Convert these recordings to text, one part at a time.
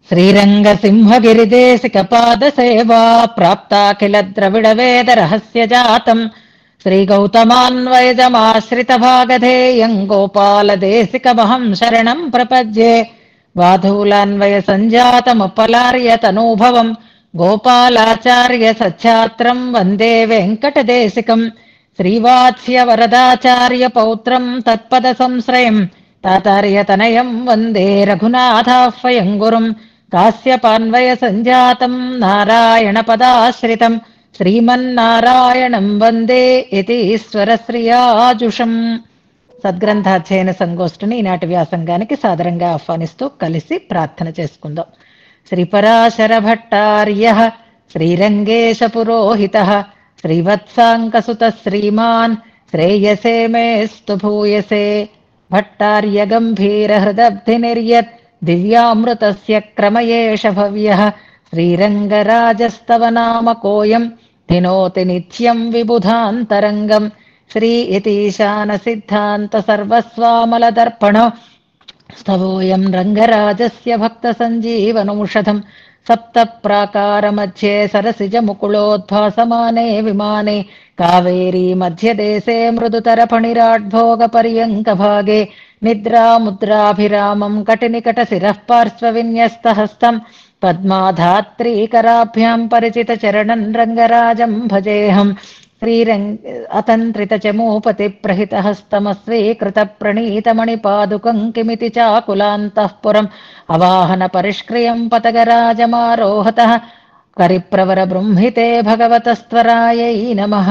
श्रीरङ्गसिंहगिरिदेशिकपादसेवा प्राप्ताखिल द्रविडवेदरहस्यजातम् श्रीगौतमान्वयजमाश्रितभागधेयम् गोपालदेशिकमहम् शरणम् प्रपद्ये वाधूलान्वयसञ्जातमपलार्यतनूभवम् गोपालाचार्य सच्छात्रम् वन्दे वेङ्कटदेशिकम् श्रीवात्स्यवरदाचार्य पौत्रम् तत्पदसंश्रयम् तातार्यतनयम् वन्दे रघुनाथाह्वयम् गुरुम् कास्यपान्वयसञ्जातम् नारायणपदाश्रितम् श्रीमन्नारायणम् वन्दे యతీశ్వరశ్రియాజుషం. సద్గ్రంథాధ్యయన సంగోష్ఠిని ఈనాటి వ్యాసంగానికి సాదరంగా ఆహ్వానిస్తూ కలిసి ప్రార్థన చేసుకుందాం. శ్రీపరాశర భట్టార్య శ్రీరంగేశ పురోహిత శ్రీవత్సాంకసుత శ్రీమాన్ శ్రేయసే మేస్తు భూయసే భట్టార్య గంభీర హృదబ్ధి నిర్యత్ దివ్యామృతస్య క్రమయేష భవ్యః శ్రీరంగరాజస్తవ నామ కోయం ధినోతి నిత్యం విబుధాంతరంగం. శ్రీ యతీశాన సిద్ధాంత సర్వస్వామలదర్పణ స్తవోయం రంగరాజస్య భక్త సంజీవనౌషధం. సప్త ప్రాకార మధ్యే సరసిజ ముకుళోద్భాసమానే విమానే కావేరీ మధ్యదేశే మృదుతర ఫణిరాడ్భోగ పర్యంక భాగే నిద్రాముద్రాభిరామం కటినికట శిరః పార్శ్వ విన్యస్త హస్తం పద్మాధాత్రీకరాభ్యాం పరిచిత చరణం రంగరాజం భజేహం. అతంత్రిత చమూపతి ప్రహిత హస్తమస్వీకృత ప్రణీతమణిపాదుకం కిమితి చాకులాంతఃపురం అవాహన పరిష్క్రియం పతగరాజమారోహతః కరిప్రవర బృంహితే భగవతస్త్వరాయై నమః.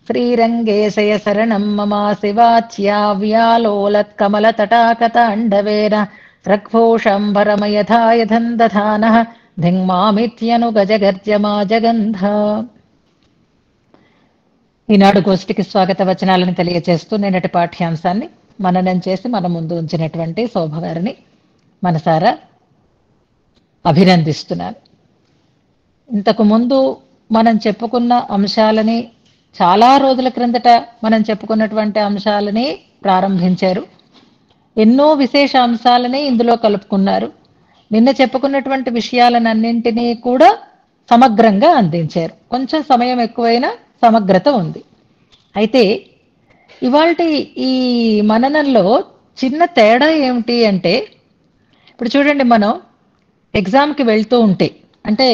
శ్రీరంగేశయ శరణం మమాసి వాచ్యా వ్యాలోలత్కమలతటాకతాండవేన రగ్భూషంబరమయథాయథం దధానః ధింమామిత్యనుగజగర్జమా జగంధ. ఈనాడు గోష్ఠికి స్వాగత వచనాలను తెలియజేస్తూ నిన్నటి పాఠ్యాంశాన్ని మననం చేసి మన ముందు ఉంచినటువంటి శోభ గారిని మనసారా అభినందిస్తున్నాను. ఇంతకు ముందు మనం చెప్పుకున్న అంశాలని, చాలా రోజుల క్రిందట మనం చెప్పుకున్నటువంటి అంశాలని ప్రారంభించారు. ఎన్నో విశేష అంశాలని ఇందులో కలుపుకున్నారు. నిన్న చెప్పుకున్నటువంటి విషయాలన్నింటినీ కూడా సమగ్రంగా అందించారు. కొంచెం సమయం ఎక్కువైనా సమగ్రత ఉంది. అయితే ఇవాల్టి ఈ మననంలో చిన్న తేడా ఏమిటి అంటే, ఇప్పుడు చూడండి, మనం ఎగ్జామ్కి వెళ్తూ ఉంటే, అంటే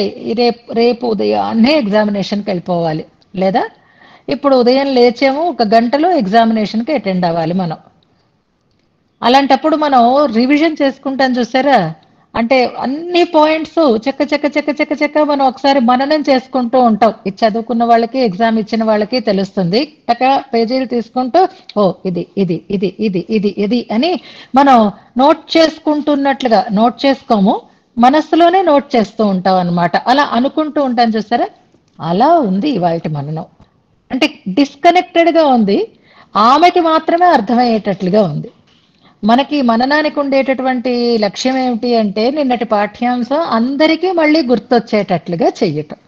రేపు ఉదయాన్నే ఎగ్జామినేషన్కి వెళ్ళిపోవాలి, లేదా ఇప్పుడు ఉదయం లేచాము 1 గంటలో ఎగ్జామినేషన్కి అటెండ్ అవ్వాలి మనం. అలాంటప్పుడు మనం రివిజన్ చేసుకుంటాం చూసారా, అంటే అన్ని పాయింట్స్ చెక్క చెక్క చెక్క చెక్క చెక్క మనం ఒకసారి మననం చేసుకుంటూ ఉంటాం. ఇది చదువుకున్న వాళ్ళకి, ఎగ్జామ్ ఇచ్చిన వాళ్ళకి తెలుస్తుంది. టక పేజీలు తీసుకుంటూ ఓ ఇది ఇది ఇది ఇది ఇది ఇది అని మనం నోట్ చేసుకుంటున్నట్లుగా నోట్ చేసుకోము, మనస్సులోనే నోట్ చేస్తూ ఉంటాం అన్నమాట. అలా అనుకుంటూ ఉంటాం చూసారా, అలా ఉంది ఇవాళ మననం. అంటే డిస్కనెక్టెడ్గా ఉంది, ఆమెకి మాత్రమే అర్థమయ్యేటట్లుగా ఉంది. మనకి మననానికి ఉండేటటువంటి లక్ష్యం ఏమిటి అంటే, నిన్నటి పాఠ్యాంశం అందరికీ మళ్ళీ గుర్తొచ్చేటట్లుగా చెయ్యటం.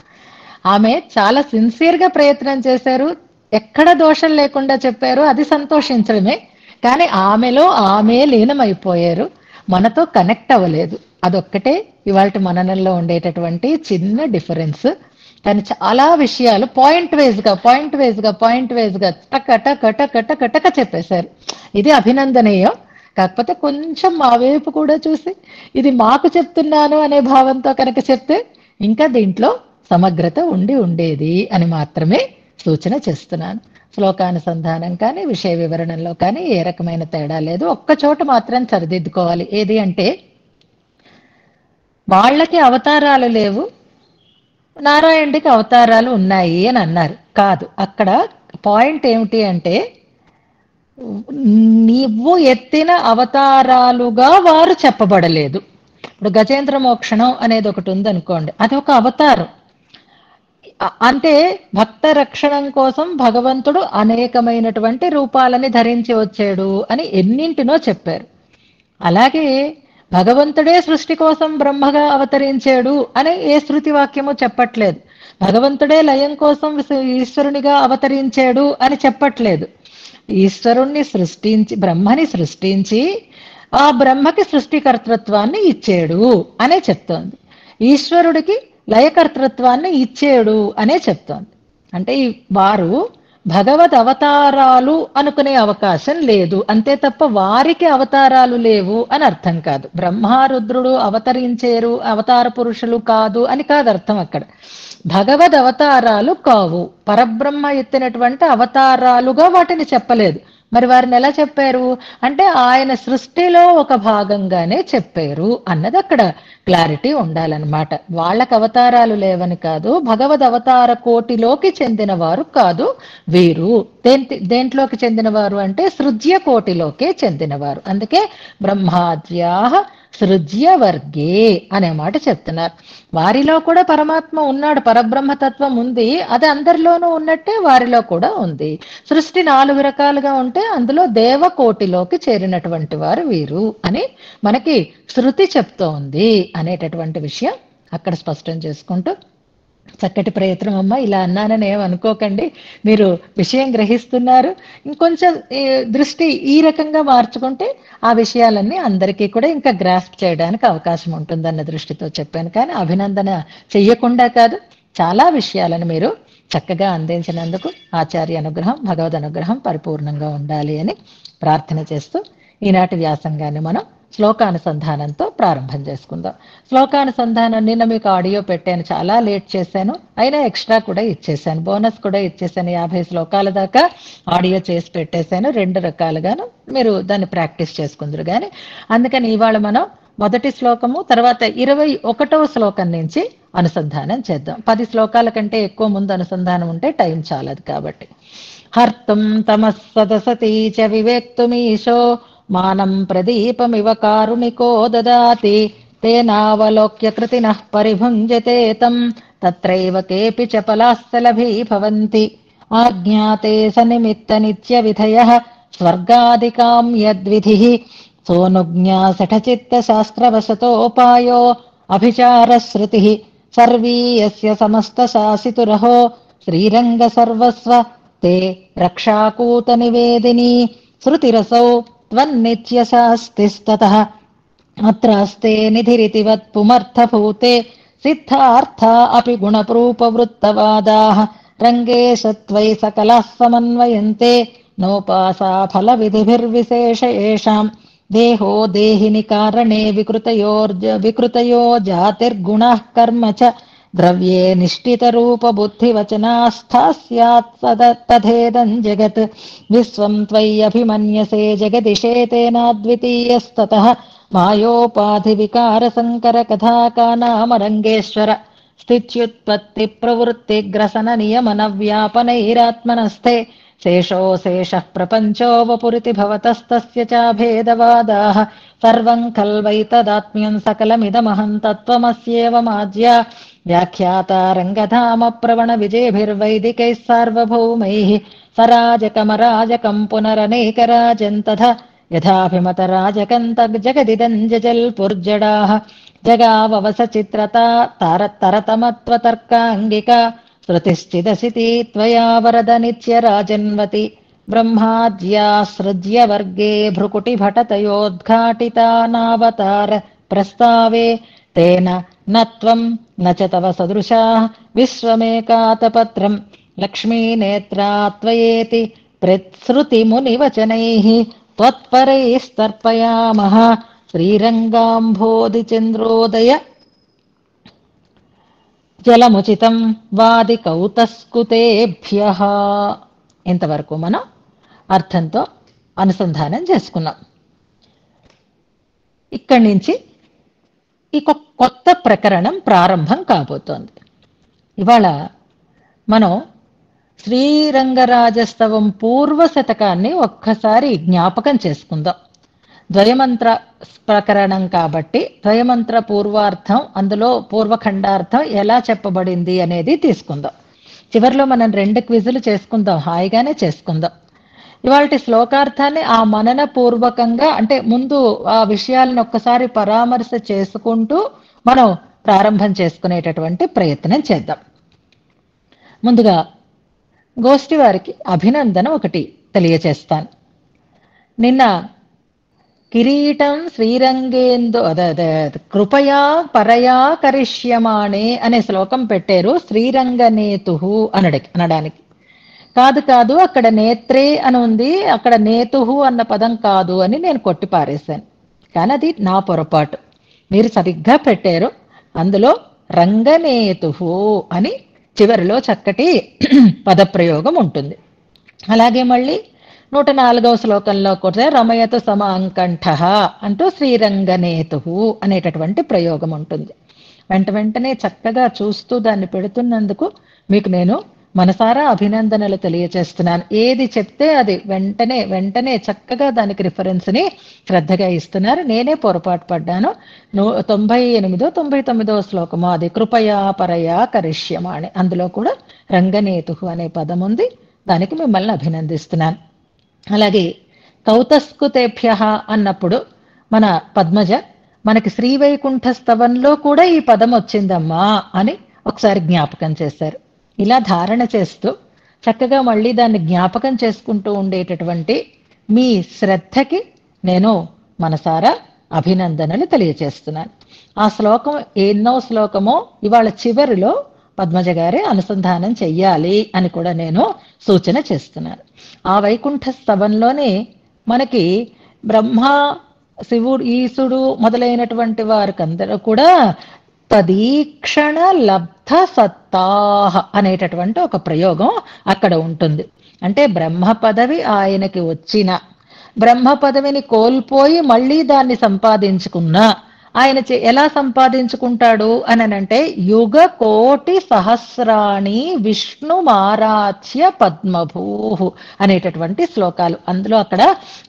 ఆమె చాలా సిన్సియర్గా ప్రయత్నం చేశారు, ఎక్కడ దోషం లేకుండా చెప్పారు, అది సంతోషించడమే. కానీ ఆమెలో ఆమె లీనమైపోయారు, మనతో కనెక్ట్ అవ్వలేదు. అదొక్కటే ఇవాళ మననంలో ఉండేటటువంటి చిన్న డిఫరెన్స్. కానీ చాలా విషయాలు పాయింట్ వైజ్గా టక టక టక టక టక చెప్పేశారు. ఇది అభినందనీయం. కాకపోతే కొంచెం మా వైపు కూడా చూసి ఇది మాకు చెప్తున్నాను అనే భావంతో కనుక చెప్తే ఇంకా దీంట్లో సమగ్రత ఉండేది అని మాత్రమే సూచన చేస్తున్నాను. శ్లోకానుసంధానం కానీ విషయ వివరణలో కానీ ఏ రకమైన తేడా లేదు. ఒక్క చోట మాత్రం సరిదిద్దుకోవాలి. ఏది అంటే, వాళ్ళకి అవతారాలు లేవు, నారాయణుడికి అవతారాలు ఉన్నాయి అని అన్నారు. కాదు, అక్కడ పాయింట్ ఏమిటి అంటే, నీవు ఎత్తిన అవతారాలుగా వారు చెప్పబడలేదు. ఇప్పుడు గజేంద్ర మోక్షణం అనేది ఒకటి ఉందనుకోండి, అది ఒక అవతారం. అంటే భక్త రక్షణం కోసం భగవంతుడు అనేకమైనటువంటి రూపాలని ధరించి వచ్చాడు అని ఎన్నింటినో చెప్పారు. అలాగే భగవంతుడే సృష్టి కోసం బ్రహ్మగా అవతరించాడు అని ఏ శృతి వాక్యము చెప్పట్లేదు. భగవంతుడే లయం కోసం ఈశ్వరునిగా అవతరించాడు అని చెప్పట్లేదు. ఈశ్వరుణ్ణి సృష్టించి, బ్రహ్మని సృష్టించి ఆ బ్రహ్మకి సృష్టికర్తృత్వాన్ని ఇచ్చాడు అనే చెప్తోంది. ఈశ్వరుడికి లయకర్తృత్వాన్ని ఇచ్చాడు అనే చెప్తోంది. అంటే వారు భగవద్ అవతారాలు అనుకునే అవకాశం లేదు, అంతే తప్ప వారికి అవతారాలు లేవు అని అర్థం కాదు. బ్రహ్మారుద్రుడు అవతరించేరు, అవతార పురుషులు కాదు అని కాదు అర్థం అక్కడ. భగవద్ అవతారాలు కావు, పరబ్రహ్మ ఎత్తినటువంటి అవతారాలుగా వాటిని చెప్పలేదు. మరి వారిని ఎలా చెప్పారు అంటే ఆయన సృష్టిలో ఒక భాగంగానే చెప్పారు అన్నది అక్కడ క్లారిటీ ఉండాలన్నమాట. వాళ్ళకి అవతారాలు లేవని కాదు, భగవద్ అవతార కోటిలోకి చెందిన వారు కాదు వీరు. దేంట్లోకి చెందినవారు అంటే సృజ్య కోటిలోకే చెందినవారు. అందుకే బ్రహ్మాద్యా సృజ్య వర్గే అనే మాట చెప్తున్నారు. వారిలో కూడా పరమాత్మ ఉన్నాడు, పరబ్రహ్మతత్వం ఉంది, అది అందరిలోనూ ఉన్నట్టే వారిలో కూడా ఉంది. సృష్టి 4 రకాలుగా ఉంటే అందులో దేవకోటిలోకి చేరినటువంటి వారు వీరు అని మనకి శృతి చెప్తోంది అనేటటువంటి విషయం అక్కడ స్పష్టం చేసుకుంటూ, చక్కటి ప్రయత్నం అమ్మా, ఇలా అన్నానని ఏమనుకోకండి, మీరు విషయం గ్రహిస్తున్నారు. ఇంకొంచెం దృష్టి ఈ రకంగా మార్చుకుంటే ఆ విషయాలన్నీ అందరికీ కూడా ఇంకా గ్రాస్ప్ చేయడానికి అవకాశం ఉంటుందన్న దృష్టితో చెప్పాను. కానీ అభినందన చెయ్యకుండా కాదు, చాలా విషయాలను మీరు చక్కగా అందించినందుకు ఆచార్య అనుగ్రహం, భగవద్ అనుగ్రహం పరిపూర్ణంగా ఉండాలి అని ప్రార్థన చేస్తూ ఈనాటి వ్యాసంగాన్ని మనం శ్లోకానుసంధానంతో ప్రారంభం చేసుకుందాం. శ్లోకానుసంధానం నిన్న మీకు ఆడియో పెట్టాను, చాలా లేట్ చేశాను, అయినా ఎక్స్ట్రా కూడా ఇచ్చేసాను, బోనస్ కూడా ఇచ్చేసాను. 50 శ్లోకాల దాకా ఆడియో చేసి పెట్టేశాను, 2 రకాలుగాను మీరు దాన్ని ప్రాక్టీస్ చేసుకుందరు. కానీ అందుకని ఇవాళ మనం మొదటి శ్లోకము తర్వాత 21వ శ్లోకం నుంచి అనుసంధానం చేద్దాం. 10 శ్లోకాల కంటే ఎక్కువ ముందు అనుసంధానం ఉంటే టైం చాలదు కాబట్టి. హర్తుం తమస్సదసతీ చ వివేక్తుమీశో మానం ప్రదీపమివ కారుణికో దదాతి తేనావలోక్య కృతినః పరిభుంజతే తం తత్రైవ కేపి చ పలాస్థలభీ భవంతి ఆజ్ఞాతే సనిమిత్త నిత్య విధయః స్వర్గాదికాం యద్విధిః సోనుజ్ఞాసఠచిత్త శాస్త్రవశతోపాయో అభిచారశ్రుతిః సర్వీయస్య సమస్త శాసితురహో శ్రీరంగ సర్వస్వ తే రక్షాకూత నివేదిని శృతిరసౌ త్వన్నిత్యశాస్తిస్తతః అత్రాస్తే నిధిరితివత్ పుమర్థభూతే సిద్ధార్థ అపి గుణప్రూపవృత్తవాదాః రంగేశత్వై సకలాః సమన్వయంతే నోపాసా ఫల విధిభిర్విశేష ఏషాం దేహో దేహిని కారణే వికృతయో జాతిర్గుణః కర్మ చ ద్రవ్యే నిష్ఠిత రూప బుద్ధివచనాస్థా స్యాత్ తథేదం జగత్ విశ్వం త్వయ్యభిమన్యసే జగదిశేతేనాద్వితీయస్తతః మాయోపాధి వికార సంకర కథాకా నామ రంగేశ్వర స్థిత్యుత్పత్తి ప్రవృత్తి గ్రసన నియమన వ్యాపనైరాత్మనస్థే శేషో శేషః ప్రపంచో వపురితి భవతస్తస్య చాభేదవాదాః సర్వం ఖల్వైతదాత్మ్యం సకలమిదమహం తత్వమస్యేవ మాజ్యా వ్యాఖ్యాతా రంగధామ ప్రవణ విజయభిర్వైదికైః సార్వభౌమైః సరాజకమరాజకం పునరనేకరాజం తథా యథాభిమతరాజకం తగ్జగదిదం జజల్పుర్జడాః జగావవస చిత్రతా తారతరతమత్వతర్కాంగికా శృతిశ్చిదసితి త్వయా వరద నిత్యరాజన్వతి బ్రహ్మాద్యాసృజ్య వర్గే భృకుటిభటతయోద్ఘాటితానావతార ప్రస్తావే తేన నత్వం నచ తవ సదృశాః విశ్వమేకాతపత్రం లక్ష్మీనేత్రా త్వయేతి ప్రత్సృతిమునివచనైః త్వత్పరైస్తర్పయామః శ్రీరంగాంభోధిచంద్రోదయ జలముచితం వాది కౌతస్కుతేభ్యః. ఇంతవరకు మనం అర్థంతో అనుసంధానం చేసుకున్నాం. ఇక్కడి నుంచి ఇక కొత్త ప్రకరణం ప్రారంభం కాబోతోంది. ఇవాళ మనం శ్రీరంగరాజస్తవం పూర్వ శతకాన్ని ఒక్కసారి జ్ఞాపకం చేసుకుందాం. ద్వయమంత్ర ప్రకరణం కాబట్టి ద్వయమంత్ర పూర్వార్థం, అందులో పూర్వఖండార్థం ఎలా చెప్పబడింది అనేది తీసుకుందాం. చివరిలో మనం 2 క్విజులు చేసుకుందాం, హాయిగానే చేసుకుందాం. ఇవాళ శ్లోకార్థాన్ని ఆ మనన పూర్వకంగా, అంటే ముందు ఆ విషయాలను ఒక్కసారి పరామర్శ చేసుకుంటూ మనం ప్రారంభం చేసుకునేటటువంటి ప్రయత్నం చేద్దాం. ముందుగా గోష్ఠి వారికి అభినందన ఒకటి తెలియచేస్తాను. నిన్న కిరీటం శ్రీరంగేందు కృపయా పరయా కరిష్యమాణే అనే శ్లోకం పెట్టారు శ్రీరంగనేతు అనడానికి. కాదు కాదు, అక్కడ నేత్రే అని ఉంది, అక్కడ నేతుహు అన్న పదం కాదు అని నేను కొట్టి పారేశాను. కానీ అది నా పొరపాటు, మీరు సరిగ్గా పెట్టారు. అందులో రంగనేతుహు అని చివరిలో చక్కటి పదప్రయోగం ఉంటుంది. అలాగే మళ్ళీ 104వ శ్లోకంలో కూడా రమయతు సమాంకంఠ అంటూ శ్రీరంగనేతు అనేటటువంటి ప్రయోగం ఉంటుంది. వెంటనే చక్కగా చూస్తూ దాన్ని పెడుతున్నందుకు మీకు నేను మనసారా అభినందనలు తెలియచేస్తున్నాను. ఏది చెప్తే అది వెంటనే చక్కగా దానికి రిఫరెన్స్ని శ్రద్ధగా ఇస్తున్నారు. నేనే పొరపాటు పడ్డాను. 98, 99వ శ్లోకము అది కృపయా పరయా కరిష్యమాణి, అందులో కూడా రంగనేతు అనే పదం ఉంది. దానికి మిమ్మల్ని అభినందిస్తున్నాను. అలాగే కౌతస్కుతేభ్య అన్నప్పుడు మన పద్మజ మనకి శ్రీవైకుంఠ స్తవంలో కూడా ఈ పదం వచ్చిందమ్మా అని ఒకసారి జ్ఞాపకం చేశారు. ఇలా ధారణ చేస్తూ చక్కగా మళ్ళీ దాన్ని జ్ఞాపకం చేసుకుంటూ ఉండేటటువంటి మీ శ్రద్ధకి నేను మనసారా అభినందనలు తెలియచేస్తున్నాను. ఆ శ్లోకం ఎన్నో శ్లోకమో ఇవాళ చివరిలో పద్మజ గారే అనుసంధానం చెయ్యాలి అని కూడా నేను సూచన చేస్తున్నాను. ఆ వైకుంఠ స్తవంలోనే మనకి బ్రహ్మ, శివుడు, ఈశుడు మొదలైనటువంటి వారికందరూ కూడా తదీక్షణ లబ్ధ సత్తాహ అనేటటువంటి ఒక ప్రయోగం అక్కడ ఉంటుంది. అంటే బ్రహ్మ పదవి ఆయనకి వచ్చిన, బ్రహ్మ పదవిని కోల్పోయి మళ్ళీ దాన్ని సంపాదించుకున్న ఆయన ఎలా సంపాదించుకుంటాడు అనంటే యుగ కోటి సహస్రాణి విష్ణు మారాధ్య పద్మభూ అనేటటువంటి శ్లోకాలు. అందులో అక్కడ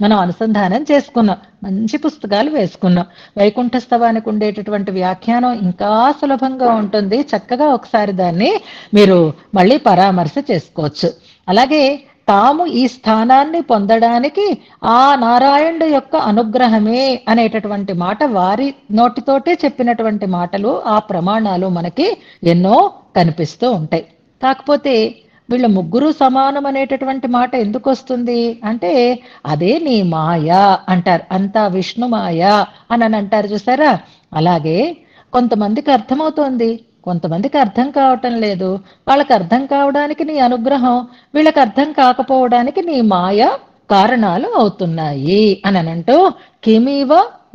మనం అనుసంధానం చేసుకున్నాం, మంచి పుస్తకాలు వేసుకున్నాం. వైకుంఠ స్తవానికి ఉండేటటువంటి వ్యాఖ్యానం ఇంకా సులభంగా ఉంటుంది. చక్కగా ఒకసారి దాన్ని మీరు మళ్ళీ పరామర్శ చేసుకోవచ్చు. అలాగే తాము ఈ స్థానాన్ని పొందడానికి ఆ నారాయణుడు యొక్క అనుగ్రహమే అనేటటువంటి మాట వారి నోటితోటే చెప్పినటువంటి మాటలు, ఆ ప్రమాణాలు మనకి ఎన్నో కనిపిస్తూ ఉంటాయి. కాకపోతే వీళ్ళ ముగ్గురు సమానం అనేటటువంటి మాట ఎందుకు వస్తుంది అంటే అదే నీ మాయ అంటారు, అంతా విష్ణు మాయ అని అంటారు చూసారా. అలాగే కొంతమందికి అర్థమవుతోంది, కొంతమందికి అర్థం కావటం లేదు. వాళ్ళకి అర్థం కావడానికి నీ అనుగ్రహం, వీళ్ళకి అర్థం కాకపోవడానికి నీ మాయ కారణాలు అవుతున్నాయి అని అంటూ కిమివ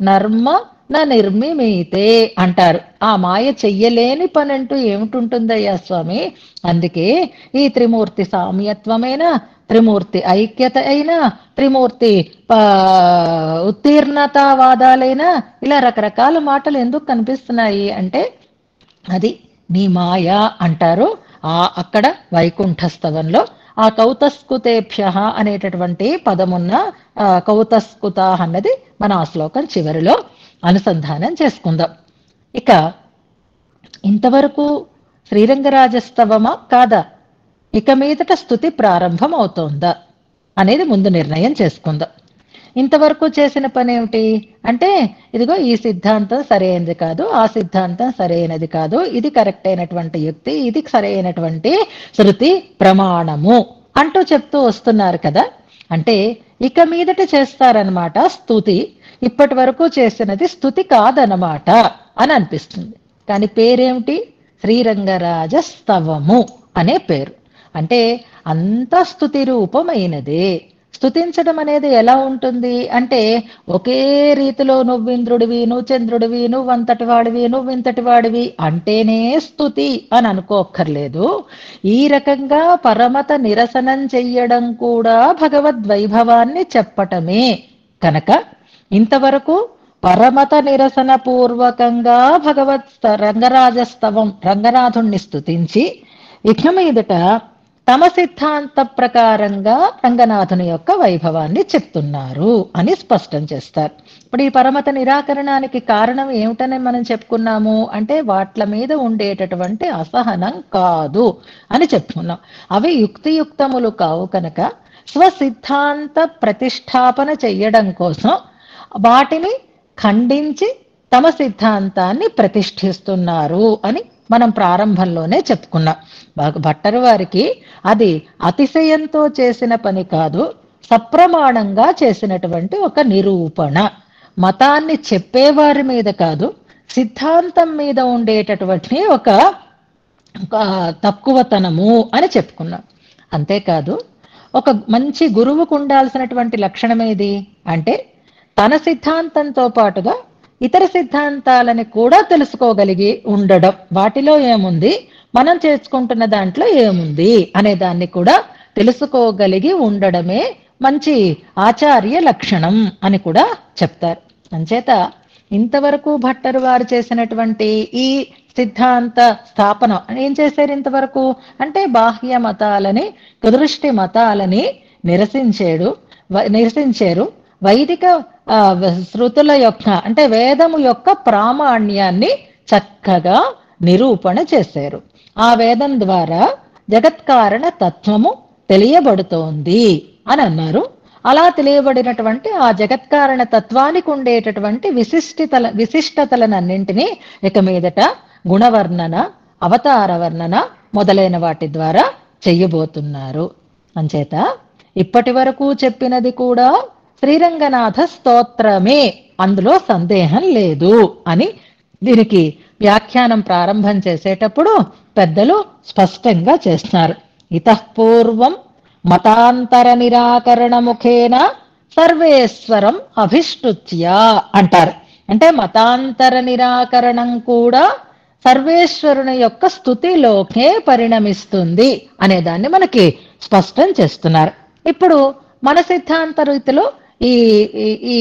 నర్మ నా నిర్మిమీతే అంటారు. ఆ మాయ చెయ్యలేని పని అంటూ ఏమిటుంటుందయ్యా స్వామి. అందుకే ఈ త్రిమూర్తి సామ్యత్వమైన, త్రిమూర్తి ఐక్యత అయినా, త్రిమూర్తి ఉత్తీర్ణతావాదాలైనా ఇలా రకరకాల మాటలు ఎందుకు కనిపిస్తున్నాయి అంటే అది నీ మాయ అంటారు. అక్కడ వైకుంఠస్తవంలో ఆ కౌతస్కుతేభ్య అనేటటువంటి పదమున్న కౌతస్కుత అన్నది మన ఆ శ్లోకం చివరిలో అనుసంధానం చేసుకుందాం. ఇక ఇంతవరకు శ్రీరంగరాజస్తవమా కాదా, ఇక మీదట స్తుతి ప్రారంభం అవుతోందా అనేది ముందు నిర్ణయం చేసుకుందాం. ఇంతవరకు చేసిన పని ఏమిటి అంటే ఇదిగో ఈ సిద్ధాంతం సరైనది కాదు, ఆ సిద్ధాంతం సరైనది కాదు, ఇది కరెక్ట్ అయినటువంటి యుక్తి, ఇది సరైనటువంటి శృతి ప్రమాణము అంటూ చెప్తూ వస్తున్నారు కదా. అంటే ఇక మీదట చేస్తారనమాట స్తుతి. ఇప్పటి వరకు చేసినది స్తుతి కాదనమాట అని అనిపిస్తుంది. కానీ పేరేమిటి? శ్రీరంగరాజ స్తవము అనే పేరు. అంటే అంత స్తుతి రూపమైనదే. స్తుతించడం అనేది ఎలా ఉంటుంది అంటే ఒకే రీతిలో నువ్వింద్రుడివి, నువ్వు చంద్రుడివి, నువ్వంతటి వాడివి, నువ్వింతటి వాడివి అంటేనే స్తుతి అని అనుకోక్కర్లేదు. ఈ రకంగా పరమత నిరసనం చెయ్యడం కూడా భగవద్వైభవాన్ని చెప్పటమే కనుక ఇంతవరకు పరమత నిరసన పూర్వకంగా భగవత్ రంగరాజస్తవం రంగనాథుణ్ణి స్తుతించి ఇక మీదట తమ సిద్ధాంత ప్రకారంగా రంగనాథుని యొక్క వైభవాన్ని చెప్తున్నారు అని స్పష్టం చేస్తారు. ఇప్పుడు ఈ పరమత నిరాకరణానికి కారణం ఏమిటని మనం చెప్పుకున్నాము అంటే వాట్ల మీద ఉండేటటువంటి అసహనం కాదు అని చెప్పుకున్నాం. అవి యుక్తియుక్తములు కావు కనుక స్వసిద్ధాంత ప్రతిష్టాపన చెయ్యడం కోసం వాటిని ఖండించి తమ సిద్ధాంతాన్ని ప్రతిష్ఠిస్తున్నారు అని మనం ప్రారంభంలోనే చెప్పుకున్నాం. భట్టరు వారికి అది అతిశయంతో చేసిన పని కాదు, సప్రమాణంగా చేసినటువంటి ఒక నిరూపణ. మతాన్ని చెప్పేవారి మీద కాదు, సిద్ధాంతం మీద ఉండేటటువంటి ఒక తక్కువతనము అని చెప్పుకున్నాం. అంతేకాదు ఒక మంచి గురువుకు ఉండాల్సినటువంటి లక్షణం ఏది అంటే తన సిద్ధాంతంతో పాటుగా ఇతర సిద్ధాంతాలని కూడా తెలుసుకోగలిగి ఉండడం. వాటిలో ఏముంది, మనం చేసుకుంటున్న దాంట్లో ఏముంది అనే దాన్ని కూడా తెలుసుకోగలిగి ఉండడమే మంచి ఆచార్య లక్షణం అని కూడా చెప్తారు. అంచేత ఇంతవరకు భట్టరు వారు చేసినటువంటి ఈ సిద్ధాంత స్థాపన ఏం చేశారు ఇంతవరకు అంటే బాహ్య మతాలని, కుదృష్టి మతాలని నిరసించారు. వైదిక శృతుల యొక్క అంటే వేదము యొక్క ప్రామాణ్యాన్ని చక్కగా నిరూపణ చేశారు. ఆ వేదం ద్వారా జగత్కారణ తత్వము తెలియబడుతోంది అని అన్నారు. అలా తెలియబడినటువంటి ఆ జగత్కారణ తత్వానికి ఉండేటటువంటి విశిష్టతలనన్నింటినీ ఇక మీదట గుణవర్ణన, అవతార వర్ణన మొదలైన వాటి ద్వారా చెయ్యబోతున్నారు. అంచేత ఇప్పటి వరకు చెప్పినది కూడా శ్రీరంగనాథ స్తోత్రమే, అందులో సందేహం లేదు అని దీనికి వ్యాఖ్యానం ప్రారంభం చేసేటప్పుడు పెద్దలు స్పష్టంగా చేస్తున్నారు. ఇతఃపూర్వం మతాంతర నిరాకరణ ముఖేన సర్వేశ్వరం అభిష్టుత్య అంటారు. అంటే మతాంతర నిరాకరణం కూడా సర్వేశ్వరుని యొక్క స్థుతిలోకే పరిణమిస్తుంది అనే దాన్ని మనకి స్పష్టం చేస్తున్నారు. ఇప్పుడు మన సిద్ధాంత రీతిలో ఈ ఈ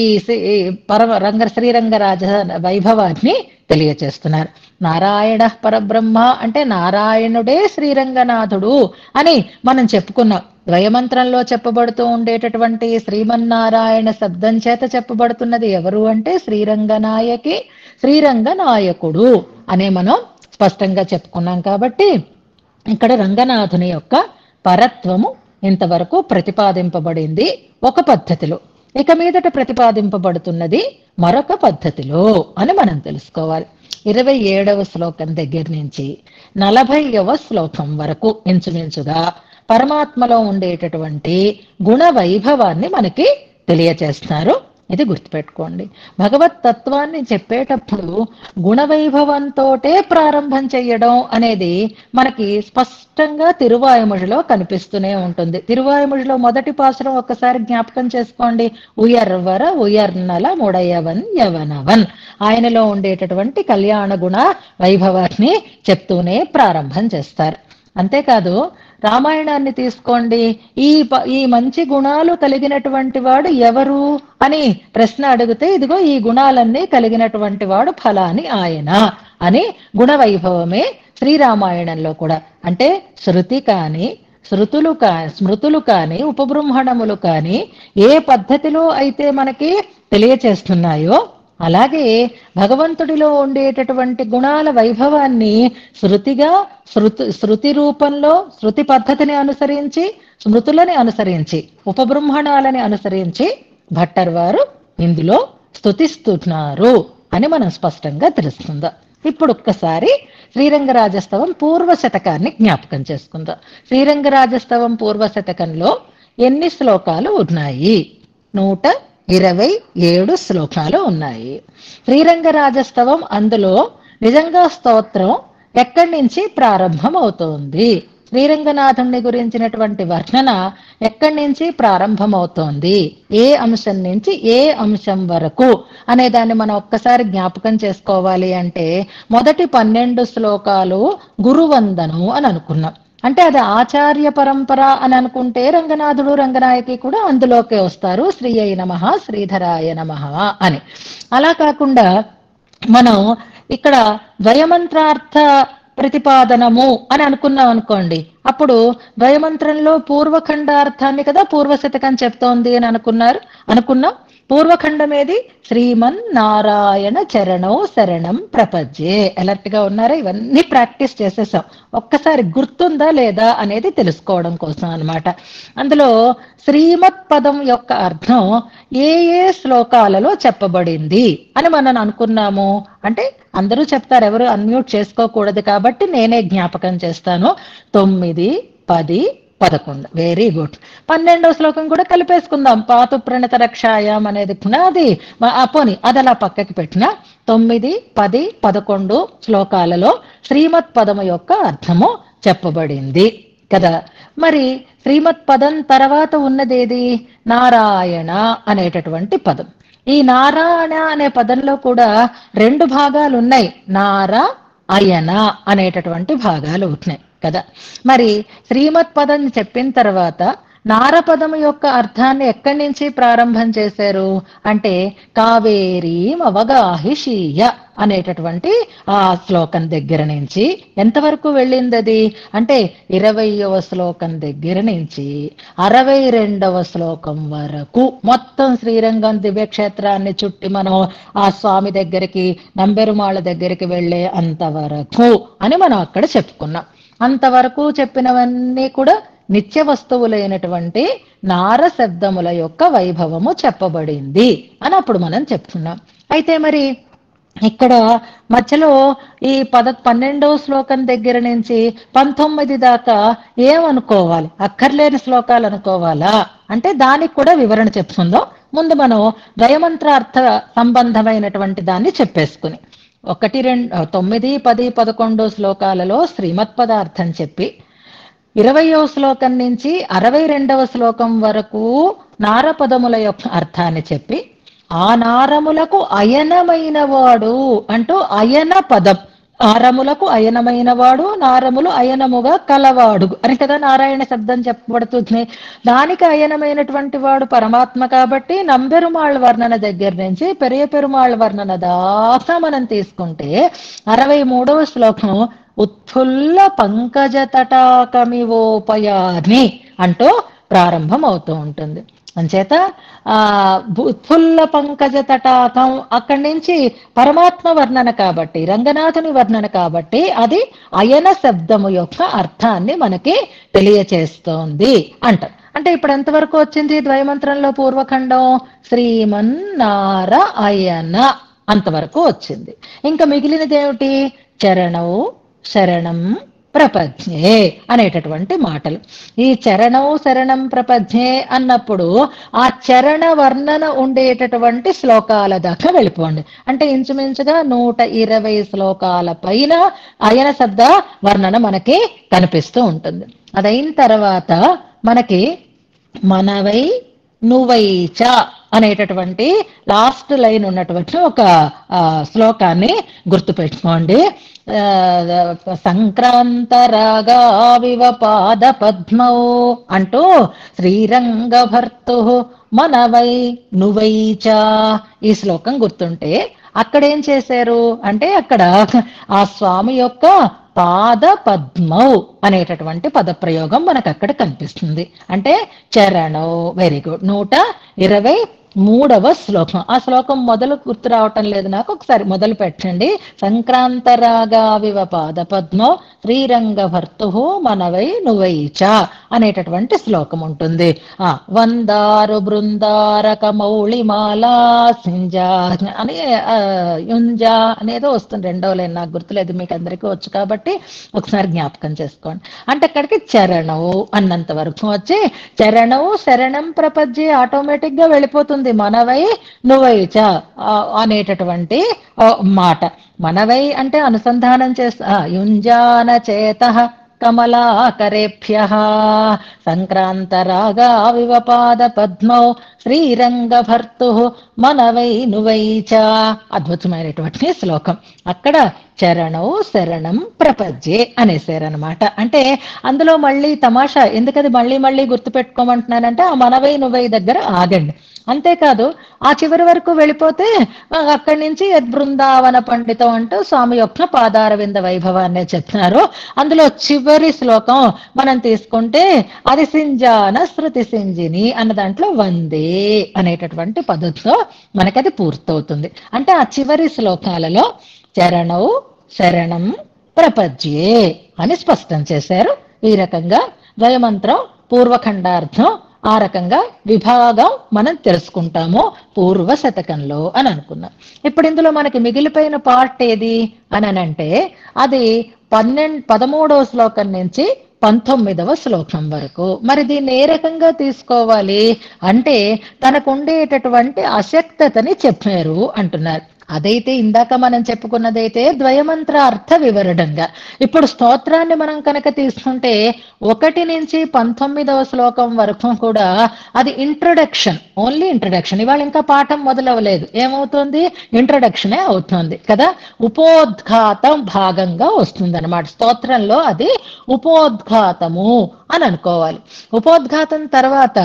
శ్రీరంగరాజ వైభవాన్ని తెలియచేస్తున్నారు. నారాయణ పరబ్రహ్మ అంటే నారాయణుడే శ్రీరంగనాథుడు అని మనం చెప్పుకున్నాం. ద్వయమంత్రంలో చెప్పబడుతూ ఉండేటటువంటి శ్రీమన్నారాయణ శబ్దం చేత చెప్పబడుతున్నది ఎవరు అంటే శ్రీరంగనాయకి, శ్రీరంగనాయకుడు అనే మనం స్పష్టంగా చెప్పుకున్నాం. కాబట్టి ఇక్కడ రంగనాథుని యొక్క పరత్వము ఇంతవరకు ప్రతిపాదింపబడింది ఒక పద్ధతిలో, ఇక మీదట ప్రతిపాదింపబడుతున్నది మరొక పద్ధతిలో అని మనం తెలుసుకోవాలి. 27వ శ్లోకం దగ్గర నుంచి 40వ శ్లోకం వరకు ఇంచుమించుగా పరమాత్మలో ఉండేటటువంటి గుణ వైభవాన్ని మనకి తెలియచేస్తున్నారు. ఇది గుర్తుపెట్టుకోండి. భగవత్ తత్వాన్ని చెప్పేటప్పుడు గుణవైభవంతోటే ప్రారంభం చెయ్యడం అనేది మనకి స్పష్టంగా తిరువాయుమొழிలో కనిపిస్తూనే ఉంటుంది. తిరువాయుమొழிలో మొదటి పాసురం ఒక్కసారి జ్ఞాపకం చేసుకోండి. ఉయర్వర ఉయర్నల ముడయవన్ యవనవన్, ఆయనలో ఉండేటటువంటి కళ్యాణ గుణ వైభవాన్ని చెప్తూనే ప్రారంభం చేస్తారు. అంతేకాదు రామాయణాన్ని తీసుకోండి. ఈ మంచి గుణాలు కలిగినటువంటి వాడు ఎవరు అని ప్రశ్న అడిగితే ఇదిగో ఈ గుణాలన్నీ కలిగినటువంటి వాడు ఫలాని ఆయన అని గుణ వైభవమే శ్రీరామాయణంలో కూడా. అంటే శృతి కానీ స్మృతులు కానీ ఉపబృంహణములు కానీ ఏ పద్ధతిలో అయితే మనకి తెలియచేస్తున్నాయో అలాగే భగవంతుడిలో ఉండేటటువంటి గుణాల వైభవాన్ని శృతి రూపంలో శృతి పద్ధతిని అనుసరించి, స్మృతులని అనుసరించి, ఉపబృంహణాలని అనుసరించి భట్టర్ వారు ఇందులో స్తుతిస్తున్నారు అని మనం స్పష్టంగా తెలుస్తుందా. ఇప్పుడు ఒక్కసారి శ్రీరంగరాజస్తవం పూర్వ శతకాన్ని జ్ఞాపకం చేసుకుందాం. శ్రీరంగరాజస్తవం పూర్వ శతకంలో ఎన్ని శ్లోకాలు ఉన్నాయి? 127 శ్లోకాలు ఉన్నాయి. శ్రీరంగరాజస్తవం అందులో నిజంగా స్తోత్రం ఎక్కడి నుంచి ప్రారంభం అవుతోంది, శ్రీరంగనాథుణ్ణి గురించినటువంటి వర్ణన ఎక్కడి నుంచి ప్రారంభమవుతోంది, ఏ అంశం నుంచి ఏ అంశం వరకు అనే దాన్ని మనం ఒక్కసారి జ్ఞాపకం చేసుకోవాలి. అంటే మొదటి 12 శ్లోకాలు గురువందనం అని అనుకున్నాం. అంటే అది ఆచార్య పరంపర అని అనుకుంటే రంగనాథుడు రంగనాయకి కూడా అందులోకే వస్తారు. శ్రీయై నమః శ్రీధరాయ నమః అని. అలా కాకుండా మనం ఇక్కడ ద్వయమంత్రార్థ ప్రతిపాదనము అని అనుకున్నాం అనుకోండి, అప్పుడు ద్వయమంత్రంలో పూర్వఖండార్థాన్ని కదా పూర్వశతకం చెప్తోంది అని అనుకున్నాం. పూర్వఖండం ఏది? శ్రీమన్నారాయణ చరణౌ శరణం ప్రపద్యే. అలర్ట్ గా ఉన్నారా? ఇవన్నీ ప్రాక్టీస్ చేసేసాం. ఒక్కసారి గుర్తుందా లేదా అనేది తెలుసుకోవడం కోసం అన్నమాట. అందులో శ్రీమత్ పదం యొక్క అర్థం ఏ ఏ శ్లోకాలలో చెప్పబడింది అని మనం అనుకున్నాము. అంటే అందరూ చెప్తారు, ఎవరు అన్మ్యూట్ చేసుకోకూడదు కాబట్టి నేనే జ్ఞాపకం చేస్తాను. 9, 10, 11. Very good. 12వ శ్లోకం కూడా కలిపేసుకుందాం. పాతు ప్రణత రక్షాయాం అనేది పునాది. పోని అది అలా పక్కకి పెట్టిన 9, 10, 11 శ్లోకాలలో శ్రీమత్ పదము యొక్క అర్థము చెప్పబడింది కదా. మరి శ్రీమత్ పదం తర్వాత ఉన్నదేది? నారాయణ అనేటటువంటి పదం. ఈ నారాయణ అనే పదంలో కూడా 2 భాగాలు ఉన్నాయి. నార అయన అనేటటువంటి భాగాలు ఉన్నాయి కదా. మరి శ్రీమత్ పదం చెప్పిన తర్వాత నారపదము యొక్క అర్థాన్ని ఎక్కడి నుంచి ప్రారంభం చేశారు అంటే కావేరీ అవగాహిషీయ అనేటటువంటి ఆ శ్లోకం దగ్గర నుంచి ఎంతవరకు వెళ్ళింది అది అంటే 20వ శ్లోకం దగ్గర నుంచి 62వ శ్లోకం వరకు మొత్తం శ్రీరంగం దివ్యక్షేత్రాన్ని చుట్టి మనం ఆ స్వామి దగ్గరికి నంబెరుమాళ్ళ దగ్గరికి వెళ్ళే అంతవరకు అని మనం అక్కడ చెప్పుకున్నాం. అంతవరకు చెప్పినవన్నీ కూడా నిత్య వస్తువులైనటువంటి నార శబ్దముల యొక్క వైభవము చెప్పబడింది అని అప్పుడు మనం చెప్తున్నాం. అయితే మరి ఇక్కడ మధ్యలో ఈ 12వ శ్లోకం దగ్గర నుంచి 19 దాకా ఏమనుకోవాలి? అక్కర్లేని శ్లోకాలు అనుకోవాలా అంటే దానికి కూడా వివరణ చెప్పుకుందాం. ముందు మనం ద్వయమంత్రార్థ సంబంధమైనటువంటి దాన్ని చెప్పేసుకుని 1, 2, 9, 10, 11 శ్లోకాలలో శ్రీమత్ పదార్థం చెప్పి 20వ శ్లోకం నుంచి 62వ శ్లోకం వరకు నారపదముల యొక్క అర్థాన్ని చెప్పి ఆ నారములకు అయనమైన వాడు అంటూ అయన పదం, నారములకు అయనమైన వాడు, నారములు అయనముగా కలవాడు అని కదా నారాయణ శబ్దం చెప్పబడుతుంది. దానికి అయనమైనటువంటి వాడు పరమాత్మ కాబట్టి నంబెరుమాళ్ళ వర్ణన దగ్గర నుంచి పెరియ పెరుమాళ్ళ వర్ణన దాకా మనం తీసుకుంటే 63వ శ్లోకం ఉత్ఫుల్ల పంకజ తటాకమివోపయాని అంటూ ప్రారంభం అవుతూ ఉంటుంది. అంచేత ఉత్ఫుల్ల పంకజ తటాకం అక్కడి నుంచి పరమాత్మ వర్ణన కాబట్టి, రంగనాథుని వర్ణన కాబట్టి అది అయన శబ్దము యొక్క అర్థాన్ని మనకి తెలియచేస్తోంది అంటారు. అంటే ఇప్పుడు ఎంతవరకు వచ్చింది ద్వయమంత్రంలో పూర్వఖండం? శ్రీమన్నార అయన అంతవరకు వచ్చింది. ఇంకా మిగిలినదేమిటి? చరణౌ శరణం ప్రపజ్ఞే అనేటటువంటి మాటలు. ఈ చరణం శరణం ప్రపజ్ఞే అన్నప్పుడు ఆ చరణ వర్ణన ఉండేటటువంటి శ్లోకాల దాకా వెళ్ళిపోండి. అంటే ఇంచుమించుగా 120 శ్లోకాల పైన అయన శబ్ద వర్ణన మనకి కనిపిస్తూ ఉంటుంది. అదైన తర్వాత మనకి మనవై నువ్వైచ అనేటటువంటి లాస్ట్ లైన్ ఉన్నటువంటి ఒక శ్లోకాన్ని గుర్తుపెట్టుకోండి. సంక్రాంతరాగావివ పాద పద్మౌ అంటూ శ్రీరంగభర్తు మనవై నువ్వైచ ఈ శ్లోకం గుర్తుంటే అక్కడేం చేశారు అంటే అక్కడ ఆ స్వామి యొక్క పాద పద్మౌ అనేటటువంటి పదప్రయోగం మనకు అక్కడ కనిపిస్తుంది. అంటే చరణౌ. Very good. 123వ శ్లోకం. ఆ శ్లోకం మొదలు గుర్తు రావటం లేదు నాకు, ఒకసారి మొదలు పెట్టండి. సంక్రాంతరాగావివ పాద పద్మౌ శ్రీరంగభర్తు మనవై నువ్వైచ అనేటటువంటి శ్లోకం ఉంటుంది. వందారు బృందారక మౌళిమాలా సింజా అని యుంజా అనేదో వస్తుంది. 2వ లైన్ నాకు గుర్తులేదు, మీకు అందరికీ వచ్చు కాబట్టి ఒకసారి జ్ఞాపకం చేసుకోండి. అంటే అక్కడికి చరణవు అన్నంత వరకు వచ్చి చరణవు శరణం ప్రపంచే ఆటోమేటిక్ గా వెళ్ళిపోతుంది. మనవై నువ్వైచ అనేటటువంటి మాట. మనవై అంటే అనుసంధానం చేస్తా యుంజాన చేత కమలాకరేభ్యః సంక్రాంతరాగావివ పాద పద్మౌ శ్రీరంగభర్తు మనవై నువైచ. అద్భుతమైనటువంటి శ్లోకం. అక్కడ చరణౌ శరణం ప్రపజ్యే అనేసారనమాట. అంటే అందులో మళ్ళీ తమాషా ఎందుకది మళ్ళీ మళ్ళీ గుర్తుపెట్టుకోమంటున్నానంటే ఆ మనవై నువ్వై దగ్గర ఆగండి. అంతేకాదు ఆ చివరి వరకు వెళ్ళిపోతే అక్కడి నుంచి బృందావన పండితం అంటూ స్వామి యొక్క పాదారవింద వైభవాన్ని చెప్తున్నారు. అందులో చివరి శ్లోకం మనం తీసుకుంటే అది సింజాన శృతి సింజిని అన్న దాంట్లో వందే అనేటటువంటి పద్ధతితో మనకది పూర్తవుతుంది. అంటే ఆ చివరి శ్లోకాలలో చరణౌ శరణం ప్రపజ్యే అని స్పష్టం చేశారు. ఈ రకంగా ద్వయమంత్రం పూర్వఖండార్థం ఆ రకంగా విభాగం మనం తెలుసుకుంటాము పూర్వ శతకంలో అని అనుకున్నాం. ఇప్పుడు ఇందులో మనకి మిగిలిపోయిన పార్ట్ ఏది అని అంటే అది 13వ శ్లోకం నుంచి 19వ శ్లోకం వరకు. మరి దీన్ని ఏ రకంగా తీసుకోవాలి అంటే తనకుండేటటువంటి అశక్తతని చెప్పారు అంటున్నారు. అదైతే ఇందాక మనం చెప్పుకున్నదైతే ద్వయమంత్ర అర్థ వివరణంగా. ఇప్పుడు స్తోత్రాన్ని మనం కనుక తీసుకుంటే 1 నుంచి 19వ శ్లోకం వరకు కూడా అది ఇంట్రొడక్షన్, ఓన్లీ ఇంట్రొడక్షన్. ఇవాళ ఇంకా పాఠం మొదలవలేదు, ఏమవుతుంది? ఇంట్రొడక్షనే అవుతుంది కదా. ఉపోద్ఘాతం భాగంగా వస్తుంది అనమాట స్తోత్రంలో, అది ఉపోద్ఘాతము అని అనుకోవాలి. ఉపోద్ఘాతం తర్వాత,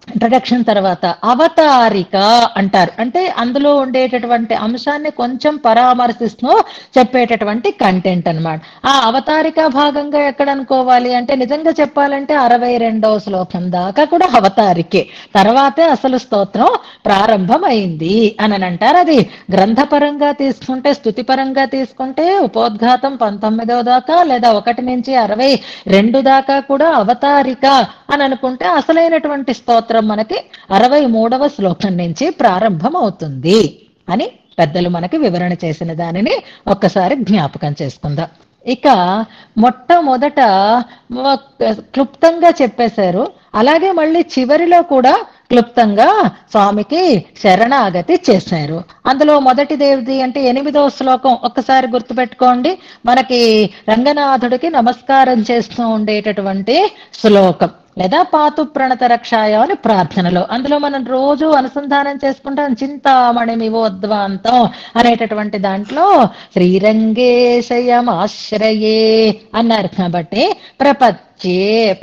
ఇంట్రడక్షన్ తర్వాత అవతారిక అంటారు. అంటే అందులో ఉండేటటువంటి అంశాన్ని కొంచెం పరామర్శిస్తూ చెప్పేటటువంటి కంటెంట్ అన్నమాట. ఆ అవతారిక భాగంగా ఎక్కడ అనుకోవాలి అంటే నిజంగా చెప్పాలంటే 62వ శ్లోకం దాకా కూడా అవతారికే, తర్వాతే అసలు స్తోత్రం ప్రారంభమైంది అని అంటారు. అది గ్రంథపరంగా తీసుకుంటే, స్తుతిపరంగా తీసుకుంటే ఉపోద్ఘాతం 19వ దాకా, లేదా 1 నుంచి 62 దాకా కూడా అవతారిక అని అనుకుంటే అసలైనటువంటి స్తోత్రం మనకి 63వ శ్లోకం నుంచి ప్రారంభం అవుతుంది అని పెద్దలు మనకి వివరణ చేసిన దానిని ఒక్కసారి జ్ఞాపకం చేసుకుందాం. ఇక మొట్టమొదట క్లుప్తంగా చెప్పేశారు, అలాగే మళ్ళీ చివరిలో కూడా క్లుప్తంగా స్వామికి శరణాగతి చేశారు. అందులో మొదటిదేవిది అంటే 8వ శ్లోకం ఒక్కసారి గుర్తుపెట్టుకోండి. మనకి రంగనాథుడికి నమస్కారం చేస్తూ ఉండేటటువంటి శ్లోకం, లేదా పాతు ప్రణత రక్షాయ అని ప్రార్థనలో. అందులో మనం రోజు అనుసంధానం చేసుకుంటాం, చింతామణి మివోద్వాంతం అనేటటువంటి దాంట్లో శ్రీరంగేశయమాశ్రయే అన్నారు కాబట్టి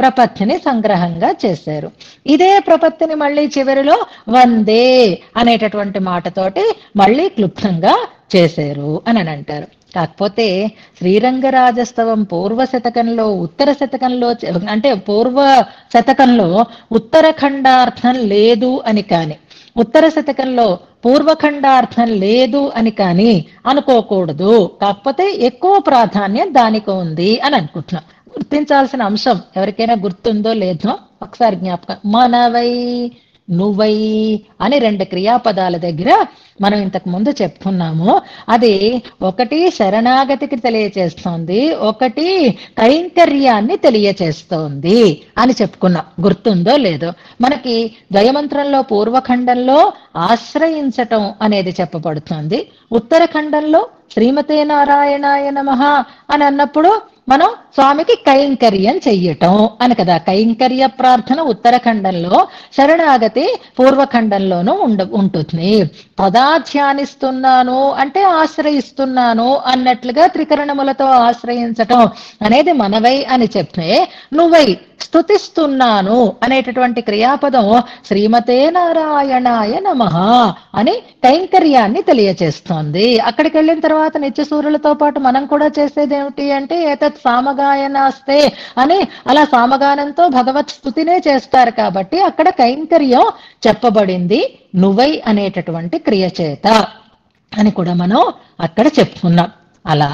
ప్రపత్తిని సంగ్రహంగా చేశారు. ఇదే ప్రపత్తిని మళ్ళీ చివరిలో వందే అనేటటువంటి మాటతోటి మళ్ళీ క్లుప్తంగా చేశారు అని అంటారు. కాకపోతే శ్రీరంగరాజస్తవం పూర్వ శతకంలో, ఉత్తర శతకంలో, అంటే పూర్వ శతకంలో ఉత్తరఖండార్థం లేదు అని కాని, ఉత్తర శతకంలో పూర్వఖండార్థం లేదు అని కాని అనుకోకూడదు. కాకపోతే ఎక్కువ ప్రాధాన్యం దానికి ఉంది అని అనుకుంటున్నాం. గుర్తించాల్సిన అంశం ఎవరికైనా గుర్తుందో లేదో ఒకసారి జ్ఞాపకం. మనవై, నువ్వై అని 2 క్రియాపదాల దగ్గర మనం ఇంతకు ముందు చెప్పుకున్నాము. అది ఒకటి శరణాగతికి తెలియచేస్తోంది, ఒకటి కైంకర్యాన్ని తెలియచేస్తోంది అని చెప్పుకున్నాం. గుర్తుందో లేదో, మనకి ద్వయమంత్రంలో పూర్వఖండంలో ఆశ్రయించటం అనేది చెప్పబడుతుంది, ఉత్తరఖండంలో శ్రీమతే నారాయణాయ నమః అని అన్నప్పుడు మనం స్వామికి కైంకర్యం చెయ్యటం అని కదా. కైంకర్య ప్రార్థన ఉత్తరఖండంలో, శరణాగతి పూర్వఖండంలోనూ ఉంటుంది. పదాధ్యానిస్తున్నాను అంటే ఆశ్రయిస్తున్నాను అన్నట్లుగా త్రికరణములతో ఆశ్రయించటం అనేది మనవై అని చెప్తే, నువ్వై స్తుతిస్తున్నాను అనేటటువంటి క్రియాపదం శ్రీమతే నారాయణాయ నమః అని కైంకర్యాన్ని తెలియచేస్తోంది. అక్కడికి వెళ్ళిన తర్వాత నిత్యసూరులతో పాటు మనం కూడా చేసేది ఏమిటి అంటే ఏతత్ సామగాయనాస్తే అని, అలా సామగానంతో భగవత్ స్తుతినే చేస్తారు కాబట్టి అక్కడ కైంకర్యం చెప్పబడింది నువ్వై అనేటటువంటి క్రియ చేత అని కూడా మనం అక్కడ చెప్పుకున్నాం. అలా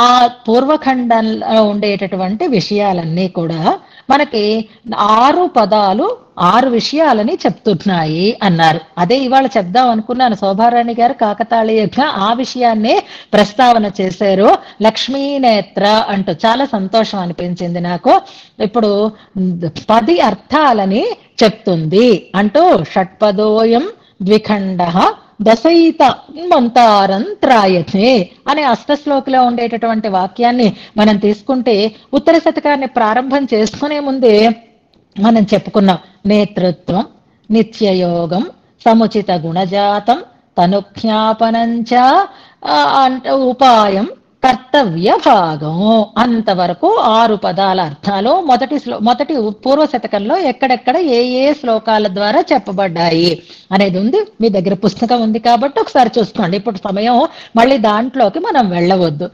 ఆ పూర్వఖండంలో ఉండేటటువంటి విషయాలన్నీ కూడా మనకి 6 పదాలు 6 విషయాలని చెప్తున్నాయి అన్నారు. అదే ఇవాళ చెప్దాం అనుకున్నాను. శోభారాణి గారు కాకతాళీయంగా ఆ విషయాన్నే ప్రస్తావన చేశారు. లక్ష్మీనేత్ర అంటూ చాలా సంతోషం అనిపించింది నాకు. ఇప్పుడు 10 అర్థాలని చెప్తుంది అంటూ షట్పదోయం ద్విఖండ దశయిత మంతారం త్రాయతే అనే అష్టశ్లోకిలో ఉండేటటువంటి వాక్యాన్ని మనం తీసుకుంటే, ఉత్తర శతకాన్ని ప్రారంభం చేసుకునే ముందే మనం చెప్పుకున్నాం నేతృత్వం, నిత్యయోగం, సముచిత గుణజాతం, తనుజ్ఞాపనంచ, ఉపాయం, కర్తవ్య భాగం అంతవరకు 6 పదాల అర్థాలు మొదటి పూర్వ శతకంలో ఎక్కడెక్కడ ఏ ఏ శ్లోకాల ద్వారా చెప్పబడ్డాయి అనేది ఉంది. మీ దగ్గర పుస్తకం ఉంది కాబట్టి ఒకసారి చూసుకోండి. ఇప్పుడు సమయం మళ్ళీ దాంట్లోకి మనం వెళ్ళవద్దు.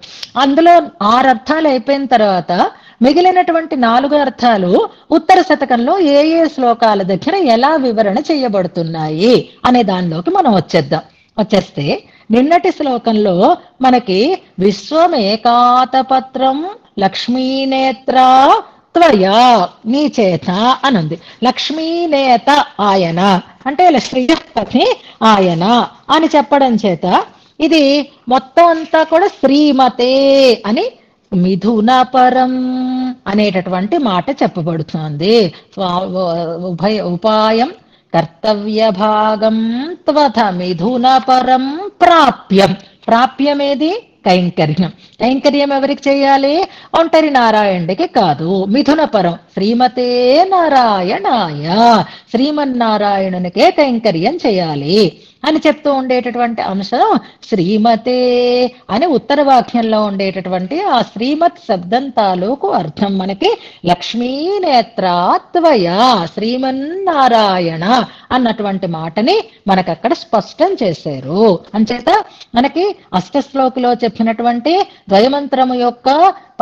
అందులో 6 అర్థాలు అయిపోయిన తర్వాత మిగిలినటువంటి 4 అర్థాలు ఉత్తర శతకంలో ఏ ఏ శ్లోకాల దగ్గర ఎలా వివరణ చేయబడుతున్నాయి అనే దానిలోకి మనం వచ్చేస్తే నిన్నటి శ్లోకంలో మనకి విశ్వమేకాతపత్రం లక్ష్మీనేత్ర త్వయా నీ చేత అనుంది. లక్ష్మీనేత ఆయన అంటే శ్రీపతి ఆయన అని చెప్పడం చేత ఇది మొత్తం అంతా కూడా శ్రీమతే అని మిథున పరం అనేటటువంటి మాట చెప్పబడుతోంది. ఉపాయం కర్తవ్య భాగం త్వథ మిథున పరం ప్రాప్యం. ప్రాప్యమేది కైంకర్యం. కైంకర్యం ఎవరికి చేయాలి? ఒంటరి నారాయణుడికి కాదు. మిథున పరం శ్రీమతే నారాయణాయ, శ్రీమన్నారాయణునికే కైంకర్యం చేయాలి అని చెప్తూ ఉండేటటువంటి అంశం శ్రీమతే అని ఉత్తర వాక్యంలో ఉండేటటువంటి ఆ శ్రీమత్ శబ్దం తాలూకు అర్థం మనకి లక్ష్మీనేత్రాత్వయ శ్రీమన్నారాయణ అన్నటువంటి మాటని మనకక్కడ స్పష్టం చేశారు. అంచేత మనకి అష్టశ్లోకిలో చెప్పినటువంటి ద్వయమంత్రము యొక్క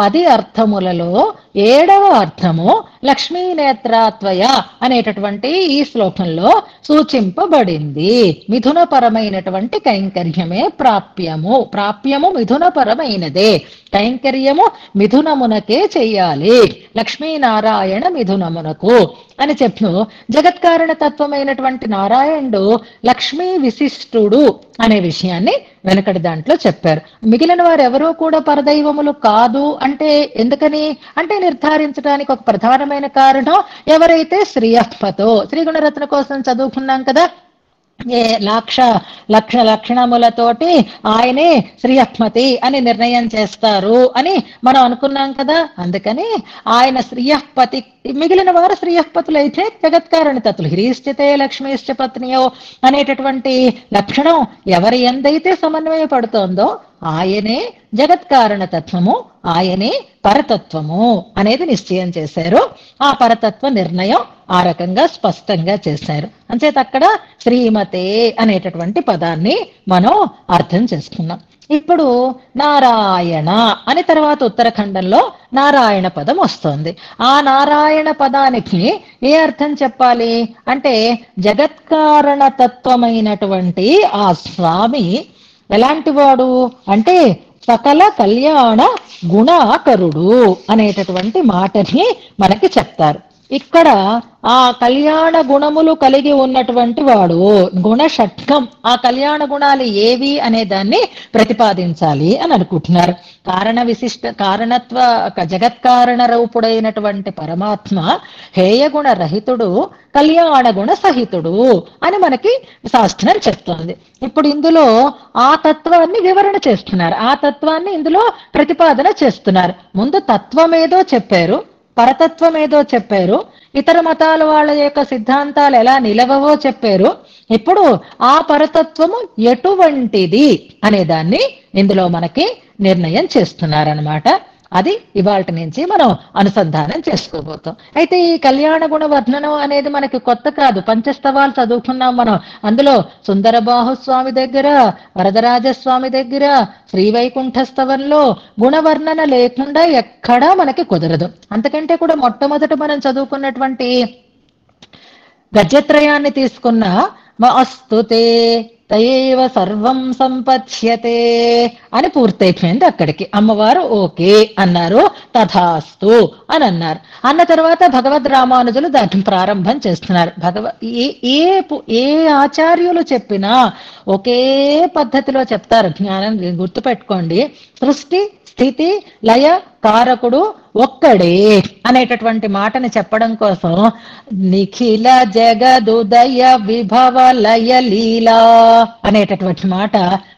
10 అర్థములలో 7వ అర్థము లక్ష్మీనేత్రాత్వయ అనేటటువంటి ఈ శ్లోకంలో సూచింపబడింది. మిథునపరమైనటువంటి కైంకర్యమే ప్రాప్యము. ప్రాప్యము మిథునపరమైనదే. కైంకర్యము మిథునమునకే చెయ్యాలి, లక్ష్మీనారాయణ మిథునమునకు అని చెప్పు. జగత్కారణ తత్వమైనటువంటి నారాయణుడు లక్ష్మీ విశిష్టుడు అనే విషయాన్ని వెనకటి దాంట్లో చెప్పారు. మిగిలిన వారు ఎవరూ కూడా పరదైవములు కాదు అంటే ఎందుకని అంటే నిర్ధారించడానికి ఒక ప్రధానమైన కారణం ఎవరైతే శ్రీయఃపతో శ్రీగుణరత్న కోసం చదువుకున్నాం కదా, ఏ లక్షణములతోటి ఆయనే శ్రీయఃపతి అని నిర్ణయం చేస్తారు అని మనం అనుకున్నాం కదా. అందుకని ఆయన శ్రీయఃపతి, మిగిలిన వారు శ్రీయఃపతులైతే జగత్కారణి తత్తులు. హ్రీశ్చితే లక్ష్మీశ్చ పత్నియో అనేటటువంటి లక్షణం ఎవరి ఎందైతే సమన్వయపడుతోందో ఆయనే జగత్కారణ తత్వము, ఆయనే పరతత్వము అనేది నిశ్చయం చేశారు. ఆ పరతత్వ నిర్ణయం ఆ రకంగా స్పష్టంగా చేశారు. అంచేత అక్కడ శ్రీమతే అనేటటువంటి పదాన్ని మనం అర్థం చేసుకున్నాం. ఇప్పుడు నారాయణ అని తర్వాత ఉత్తరాఖండంలో నారాయణ పదం వస్తుంది. ఆ నారాయణ పదానికి ఏ అర్థం చెప్పాలి అంటే జగత్కారణ తత్వమైనటువంటి ఆ స్వామి ఎలాంటి వాడు అంటే సకల కళ్యాణ గుణాకరుడు అనేటటువంటి మాటని మనకి చెప్తారు. ఇక్కడ ఆ కళ్యాణ గుణములు కలిగి ఉన్నటువంటి వాడు గుణ షట్కం. ఆ కళ్యాణ గుణాలు ఏవి అనే దాన్ని ప్రతిపాదించాలి అని అనుకుంటున్నారు. కారణత్వ జగత్కారణ రూపుడైనటువంటి పరమాత్మ హేయగుణ రహితుడు, కళ్యాణ గుణ సహితుడు అని మనకి శాస్త్రం చెప్తోంది. ఇప్పుడు ఇందులో ఆ తత్వాన్ని వివరణ చేస్తున్నారు, ఆ తత్వాన్ని ఇందులో ప్రతిపాదన చేస్తున్నారు. ముందు తత్వమేదో చెప్పారు, పరతత్వం ఏదో చెప్పారు, ఇతర మతాల వాళ్ళ యొక్క సిద్ధాంతాలు ఎలా నిలవవో చెప్పారు. ఇప్పుడు ఆ పరతత్వము ఎటువంటిది అనే దాన్ని ఇందులో మనకి నిర్ణయం చేస్తున్నారనమాట. అది ఇవాల్టి నుంచి మనం అనుసంధానం చేసుకోబోతాం. అయితే ఈ కళ్యాణ గుణ వర్ణనం అనేది మనకి కొత్త కాదు. పంచస్తవాలు చదువుకున్నాం మనం. అందులో సుందరబాహుస్వామి దగ్గర, వరదరాజస్వామి దగ్గర, శ్రీవైకుంఠస్తవంలో గుణవర్ణన లేకుండా ఎక్కడా మనకి కుదరదు. అంతకంటే కూడా మొట్టమొదట మనం చదువుకున్నటువంటి గజత్రయాన్ని తీసుకున్న అస్తుతే తయేవ సర్వం సంపత్స్యతే అని పూర్తయిపోయింది. అక్కడికి అమ్మవారు ఓకే అన్నారు, తథాస్తు అని అన్నారు. అన్న తర్వాత భగవద్ రామానుజులు దాన్ని ప్రారంభం చేస్తున్నారు. ఏ ఆచార్యులు చెప్పినా ఒకే పద్ధతిలో చెప్తారు. జ్ఞానం గుర్తుపెట్టుకోండి. సృష్టి స్థితి లయ కారకుడు ఒక్కడే అనేటటువంటి మాటని చెప్పడం కోసం నిఖిల జగదుదయ విభవ లయ లీలా అనేటటువంటి మాట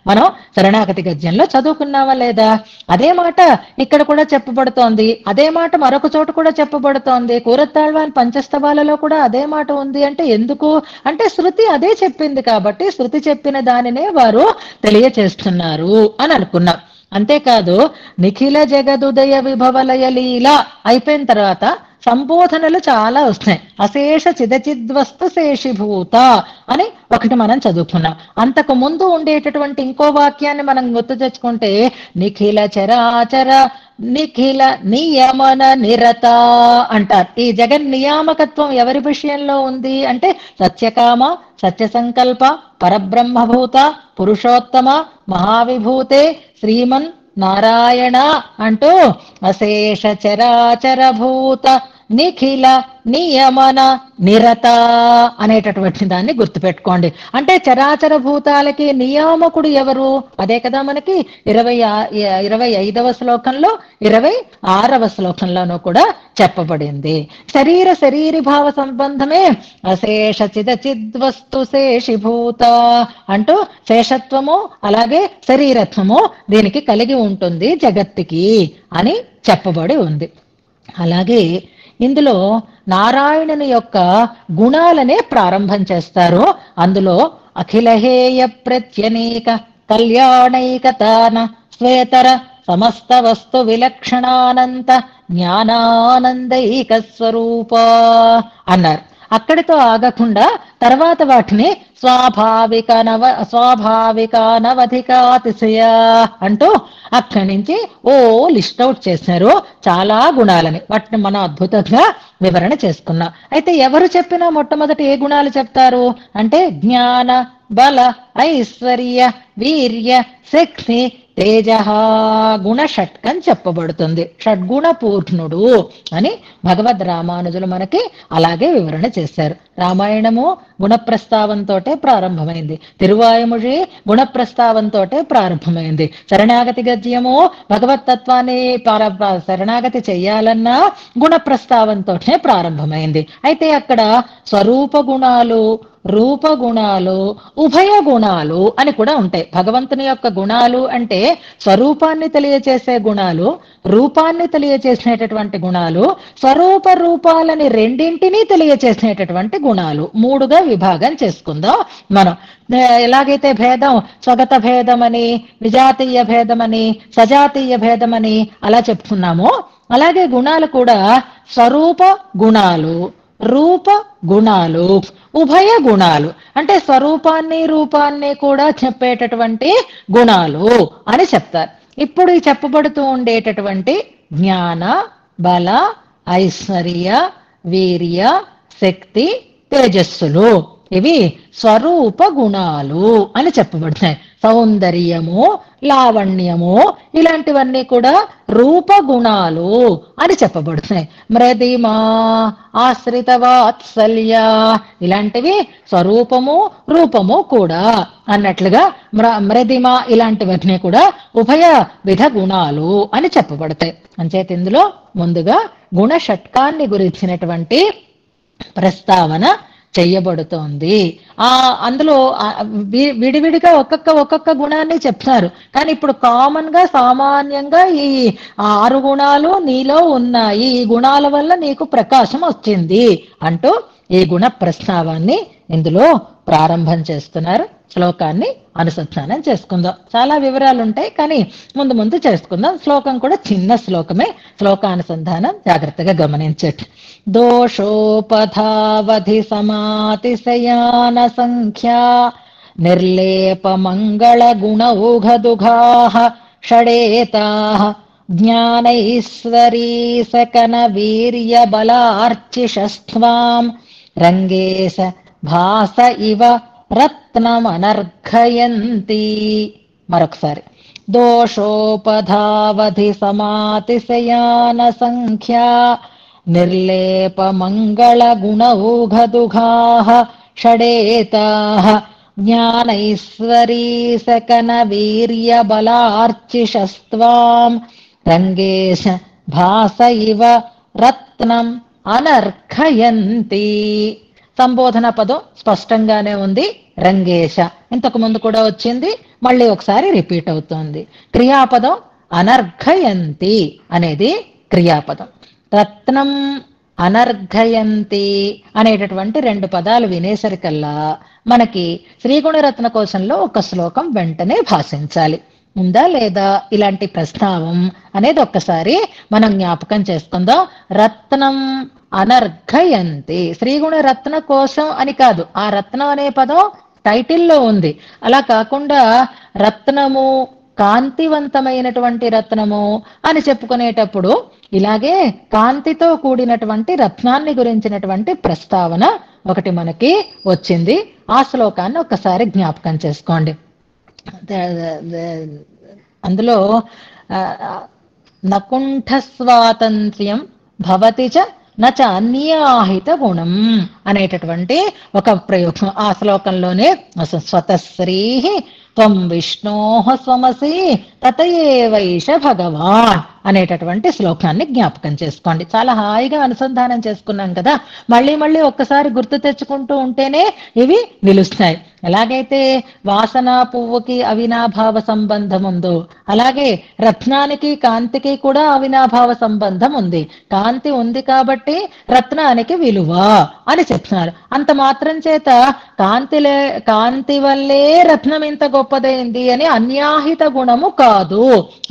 మనం శరణాగతి గద్యంలో చదువుకున్నావా లేదా? అదే మాట ఇక్కడ కూడా చెప్పబడుతోంది. అదే మాట మరొక చోట కూడా చెప్పబడుతోంది. కూరత్తాళ్వాన్ పంచస్తవాలలో కూడా అదే మాట ఉంది. అంటే ఎందుకు అంటే శృతి అదే చెప్పింది కాబట్టి శృతి చెప్పిన దానినే వారు తెలియచేస్తున్నారు అని అనుకున్నాం. అంతేకాదు నిఖిల జగదుదయ విభవలయ లీల అయిపోయిన తర్వాత సంబోధనలు చాలా వస్తున్నాయి. అశేష చిదచిద్వస్తు శేషిభూత అని ఒకటి మనం చదువుకున్నాం. అంతకు ముందు ఉండేటటువంటి ఇంకో వాక్యాన్ని మనం గుర్తు తెచ్చుకుంటే నిఖిల చరాచర నిఖిల నియమన నిరత అంటారు. ఈ జగన్ నియామకత్వం ఎవరి విషయంలో ఉంది అంటే సత్యకామ, సత్య సంకల్ప, పరబ్రహ్మభూత, పురుషోత్తమ, మహావిభూతే శ్రీమన్ నారాయణ అంటూ అశేష చరాచర భూత నిఖిల నియమన నిరత అనేటటువంటి దాన్ని గుర్తుపెట్టుకోండి. అంటే చరాచర భూతాలకి నియామకుడు ఎవరు? అదే కదా మనకి 25వ శ్లోకంలో 26వ శ్లోకంలోనూ కూడా చెప్పబడింది. శరీరి భావ సంబంధమే అశేష చిద్వస్తు శేషిభూత అంటూ శేషత్వము అలాగే శరీరత్వము దీనికి కలిగి ఉంటుంది జగత్తుకి అని చెప్పబడి ఉంది. అలాగే ఇందులో నారాయణుని యొక్క గుణాలనే ప్రారంభం చేస్తారు. అందులో అఖిలహేయ ప్రత్యనేక కళ్యాణైకతాన శ్వేతర సమస్త వస్తు విలక్షణానంత జ్ఞానానందైక స్వరూప అన్నారు. అక్కడితో ఆగకుండా తర్వాత వాటిని స్వాభావికానవధికాతిశయ అంటూ అక్కడి నుంచి లిస్ట్ అవుట్ చేశారు చాలా గుణాలని. వాటిని మనం అద్భుతంగా వివరణ చేసుకున్నాం. అయితే ఎవరు చెప్పినా మొట్టమొదటి ఏ గుణాలు చెప్తారు అంటే జ్ఞాన బల ఐశ్వర్య వీర్య శక్తి తేజ గుణ షట్కం చెప్పబడుతుంది. షడ్గుణ పూర్ణుడు అని భగవద్ రామానుజులు మనకి అలాగే వివరణ చేశారు. రామాయణము గుణప్రస్తావంతో ప్రారంభమైంది. తిరువాయుమొഴി గుణప్రస్తావంతో ప్రారంభమైంది. శరణాగతి గద్యము భగవతత్వాన్ని శరణాగతి చెయ్యాలన్నా గుణప్రస్తావంతోనే ప్రారంభమైంది. అయితే అక్కడ స్వరూప గుణాలు రూప గుణాలు ఉభయ గుణాలు అని కూడా ఉంటాయి. భగవంతుని యొక్క గుణాలు అంటే స్వరూపాన్ని తెలియచేసే గుణాలు, రూపాన్ని తెలియచేసేటటువంటి గుణాలు, స్వరూప రూపాలని రెండింటినీ తెలియచేసేటటువంటి గుణాలు మూడుగా విభాగం చేసుకుందాం మనం. ఎలాగైతే భేదం స్వగత భేదమని విజాతీయ భేదమని సజాతీయ భేదమని అలా చెప్పుకున్నామో అలాగే గుణాలు కూడా స్వరూప గుణాలు రూప గుణాలు ఉభయ గుణాలు అంటే స్వరూపాన్ని రూపాన్ని కూడా చెప్పేటటువంటి గుణాలు అని చెప్తారు. ఇప్పుడు ఈ చెప్పబడుతూ ఉండేటటువంటి జ్ఞాన బల ఐశ్వర్య వీర్య శక్తి తేజస్సులు ఇవి స్వరూప గుణాలు అని చెప్పబడుతున్నాయి. సౌందర్యము లావణ్యము ఇలాంటివన్నీ కూడా రూప గుణాలు అని చెప్పబడుతున్నాయి. మృదిమా ఆశ్రిత వాత్సల్య ఇలాంటివి స్వరూపము రూపము కూడా అన్నట్లుగా మృదిమ ఇలాంటివన్నీ కూడా ఉభయ విధ గుణాలు అని చెప్పబడతాయి. అంచేత ఇందులో ముందుగా గుణ షట్కాన్ని గురించినటువంటి ప్రస్తావన చెయ్యబడుతోంది. అందులో విడివిడిగా ఒక్కొక్క గుణాన్ని చెప్తారు. కానీ ఇప్పుడు కామన్ గా సామాన్యంగా ఈ 6 గుణాలు నీలో ఉన్నాయి, ఈ గుణాల వల్ల నీకు ప్రకాశం వచ్చింది అంటూ ఈ గుణ ప్రస్తావాన్ని ఇందులో ప్రారంభం చేస్తున్నారు. శ్లోకాన్ని అనుసంధానం చేసుకుందాం. చాలా వివరాలు ఉంటాయి కానీ ముందు చేసుకుందాం. శ్లోకం కూడా చిన్న శ్లోకమే. శ్లోకానుసంధానం జాగ్రత్తగా గమనించండి. దోషోపధావధి సమాతిశయాన సంఖ్యా నిర్లేప మంగళ గుణ ఊఘదుఘాః షడేతాః జ్ఞానైశ్వరీ సకన వీర్య బలార్చిషస్త్వాం రంగేశ భాస ఇవ రత్నమనర్ఘయంతి. మరొకసారి. దోషోపధావధి సమాతిశయాన సంఖ్యా నిర్లేప మంగళ గుణ ఊఘదుఘాః షడేతాః జ్ఞానైశ్వరీ సకన వీర్య బలార్చిషస్త్వాం రంగేశ భాస ఇవ రత్నం అనర్ఘయంతి. సంబోధన పదం స్పష్టంగానే ఉంది. రంగేశ ఇంతకు ముందు కూడా వచ్చింది, మళ్ళీ ఒకసారి రిపీట్ అవుతోంది. క్రియాపదం అనర్ఘయంతి అనేది క్రియాపదం. రత్నం అనర్ఘయంతి అనేటటువంటి 2 పదాలు వినేసరికల్లా మనకి శ్రీగుణరత్న కోశంలో ఒక శ్లోకం వెంటనే భాషించాలి. ఉందా లేదా ఇలాంటి ప్రస్తావం అనేది ఒక్కసారి మనం జ్ఞాపకం చేసుకుందాం. రత్నం అనర్ఘయంతి శ్రీగుణ రత్న కోశం అని కాదు, ఆ రత్నం అనే పదం టైటిల్లో ఉంది. అలా కాకుండా రత్నము కాంతివంతమైనటువంటి రత్నము అని చెప్పుకునేటప్పుడు ఇలాగే కాంతితో కూడినటువంటి రత్నాన్ని గురించినటువంటి ప్రస్తావన ఒకటి మనకి వచ్చింది. ఆ శ్లోకాన్ని ఒకసారి జ్ఞాపకం చేసుకోండి. అందులో నకుంఠ స్వాతంత్ర్యం భవతి చ నచ అన్యాహిత గుణం అనేటటువంటి ఒక ప్రయోగం ఆ శ్లోకంలోనే స్వతశ్రీ త్వం విష్ణోః స్వమసి తతయేవైష భగవాన్ అనేటటువంటి శ్లోకాన్ని జ్ఞాపకం చేసుకోండి. చాలా హాయిగా అనుసంధానం చేసుకున్నాం కదా, మళ్ళీ మళ్ళీ ఒక్కసారి గుర్తు తెచ్చుకుంటూ ఉంటేనే ఇవి నిలుస్తాయి. ఎలాగైతే వాసన పువ్వుకి అవినాభావ సంబంధం ఉందో అలాగే రత్నానికి కాంతికి కూడా అవినాభావ సంబంధం ఉంది. కాంతి ఉంది కాబట్టి రత్నానికి విలువ అని చెప్తున్నారు. అంత మాత్రం చేత కాంతి వల్లే రత్నం ఇంత గొప్పదైంది అని అన్యాహిత గుణము కాదు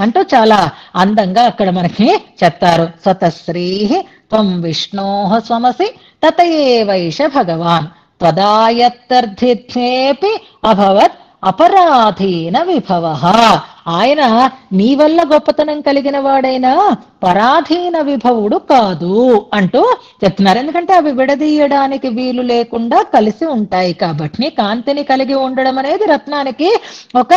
అంటూ చాలా అందంగా అక్కడ మనకి చెప్తారు. స్వతశ్రీ త్వం విష్ణోః స్వమసి తతయేవైష భగవాన్ త్వదాయత్తర్థిత్వేపి అభవత్ అపరాధీన విభవః. ఆయన నీ వల్ల గొప్పతనం కలిగిన వాడైనా పరాధీన విభవుడు కాదు అంటూ చెప్తున్నారు. ఎందుకంటే అవి విడదీయడానికి వీలు లేకుండా కలిసి ఉంటాయి కాబట్టి కాంతిని కలిగి ఉండడం అనేది రత్నానికి ఒక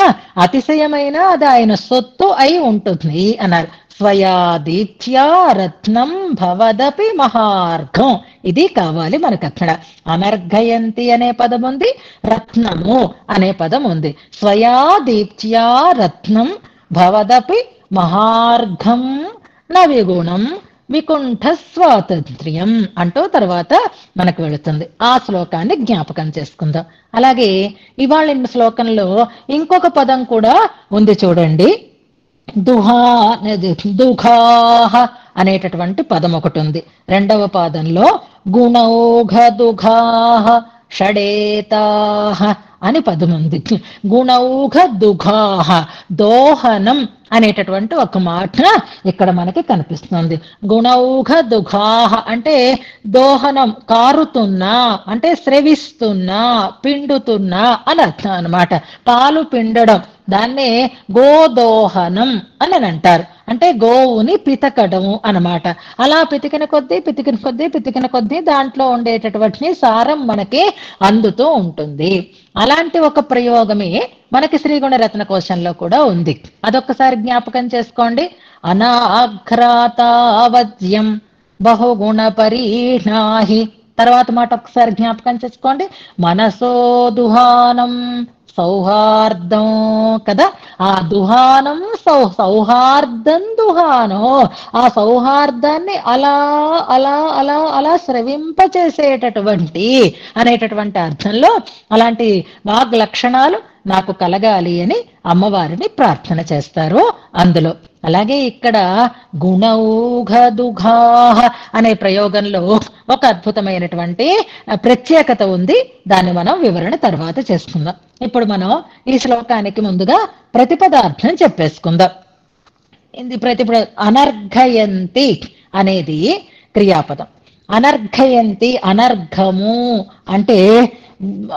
అతిశయమైన అది ఆయన సొత్తు అయి ఉంటుంది అన్నారు. స్వయా దీప్త్యా రత్నం భవదపి మహార్ఘం. ఇది కావాలి మనకు అక్కడ. అనర్ఘయంతి అనే పదం ఉంది, రత్నము అనే పదం ఉంది. స్వయా దీప్త్యా రత్నం భవదపి మహార్ఘం నవిగుణం వికుంఠ స్వాతంత్ర్యం అంటూ తర్వాత మనకు వెళుతుంది. ఆ శ్లోకాన్ని జ్ఞాపకం చేసుకుందాం. అలాగే ఇవాళ శ్లోకంలో ఇంకొక పదం కూడా ఉంది చూడండి. దుఘాహ అనేటటువంటి పదం ఒకటి ఉంది. రెండవ పాదంలో గుణౌఘ దుఘాహ షడేతాహ అని పదం ఉంది. గుణౌఘ దుఘాహ దోహనం అనేటటువంటి ఒక మాట ఇక్కడ మనకి కనిపిస్తుంది. గుణౌఘ దుఘాహ అంటే దోహనం, కారుతున్నా అంటే స్రవిస్తున్నా, పిండుతున్నా అని అర్థం అన్నమాట. పాలు పిండడం దాన్నే గోదోహనం అని అంటారు. అంటే గోవుని పితకడము అన్నమాట. అలా పితికిన కొద్దీ దాంట్లో ఉండేటటువంటి సారం మనకి అందుతూ ఉంటుంది. అలాంటి ఒక ప్రయోగమే మనకి శ్రీగుణరత్న కోశంలో కూడా ఉంది. అదొక్కసారి జ్ఞాపకం చేసుకోండి. అనాఘ్రాతావజ్యం బహుగుణ పరిణాహి. తర్వాత మాట ఒకసారి జ్ఞాపకం చేసుకోండి. మనసో దుహానం సౌహార్దం కదా. ఆ దుహానం సౌహార్దం దుహానో, ఆ సౌహార్దాన్ని అలా అలా అలా అలా స్రవింపచేసేటటువంటి అనేటటువంటి అర్థంలో అలాంటి వాగ్ లక్షణాలు నాకు కలగాలి అని అమ్మవారిని ప్రార్థన చేస్తారు అందులో. అలాగే ఇక్కడ గుణౌఘ దుఘాహ అనే ప్రయోగంలో ఒక అద్భుతమైనటువంటి ప్రత్యేకత ఉంది. దాన్ని మనం వివరణ తర్వాత చేసుకుందాం. ఇప్పుడు మనం ఈ శ్లోకానికి ముందుగా ప్రతిపదార్థం చెప్పేసుకుందాం. ఇది అనర్ఘయంతి అనేది క్రియాపదం. అనర్ఘయంతి అనర్ఘము అంటే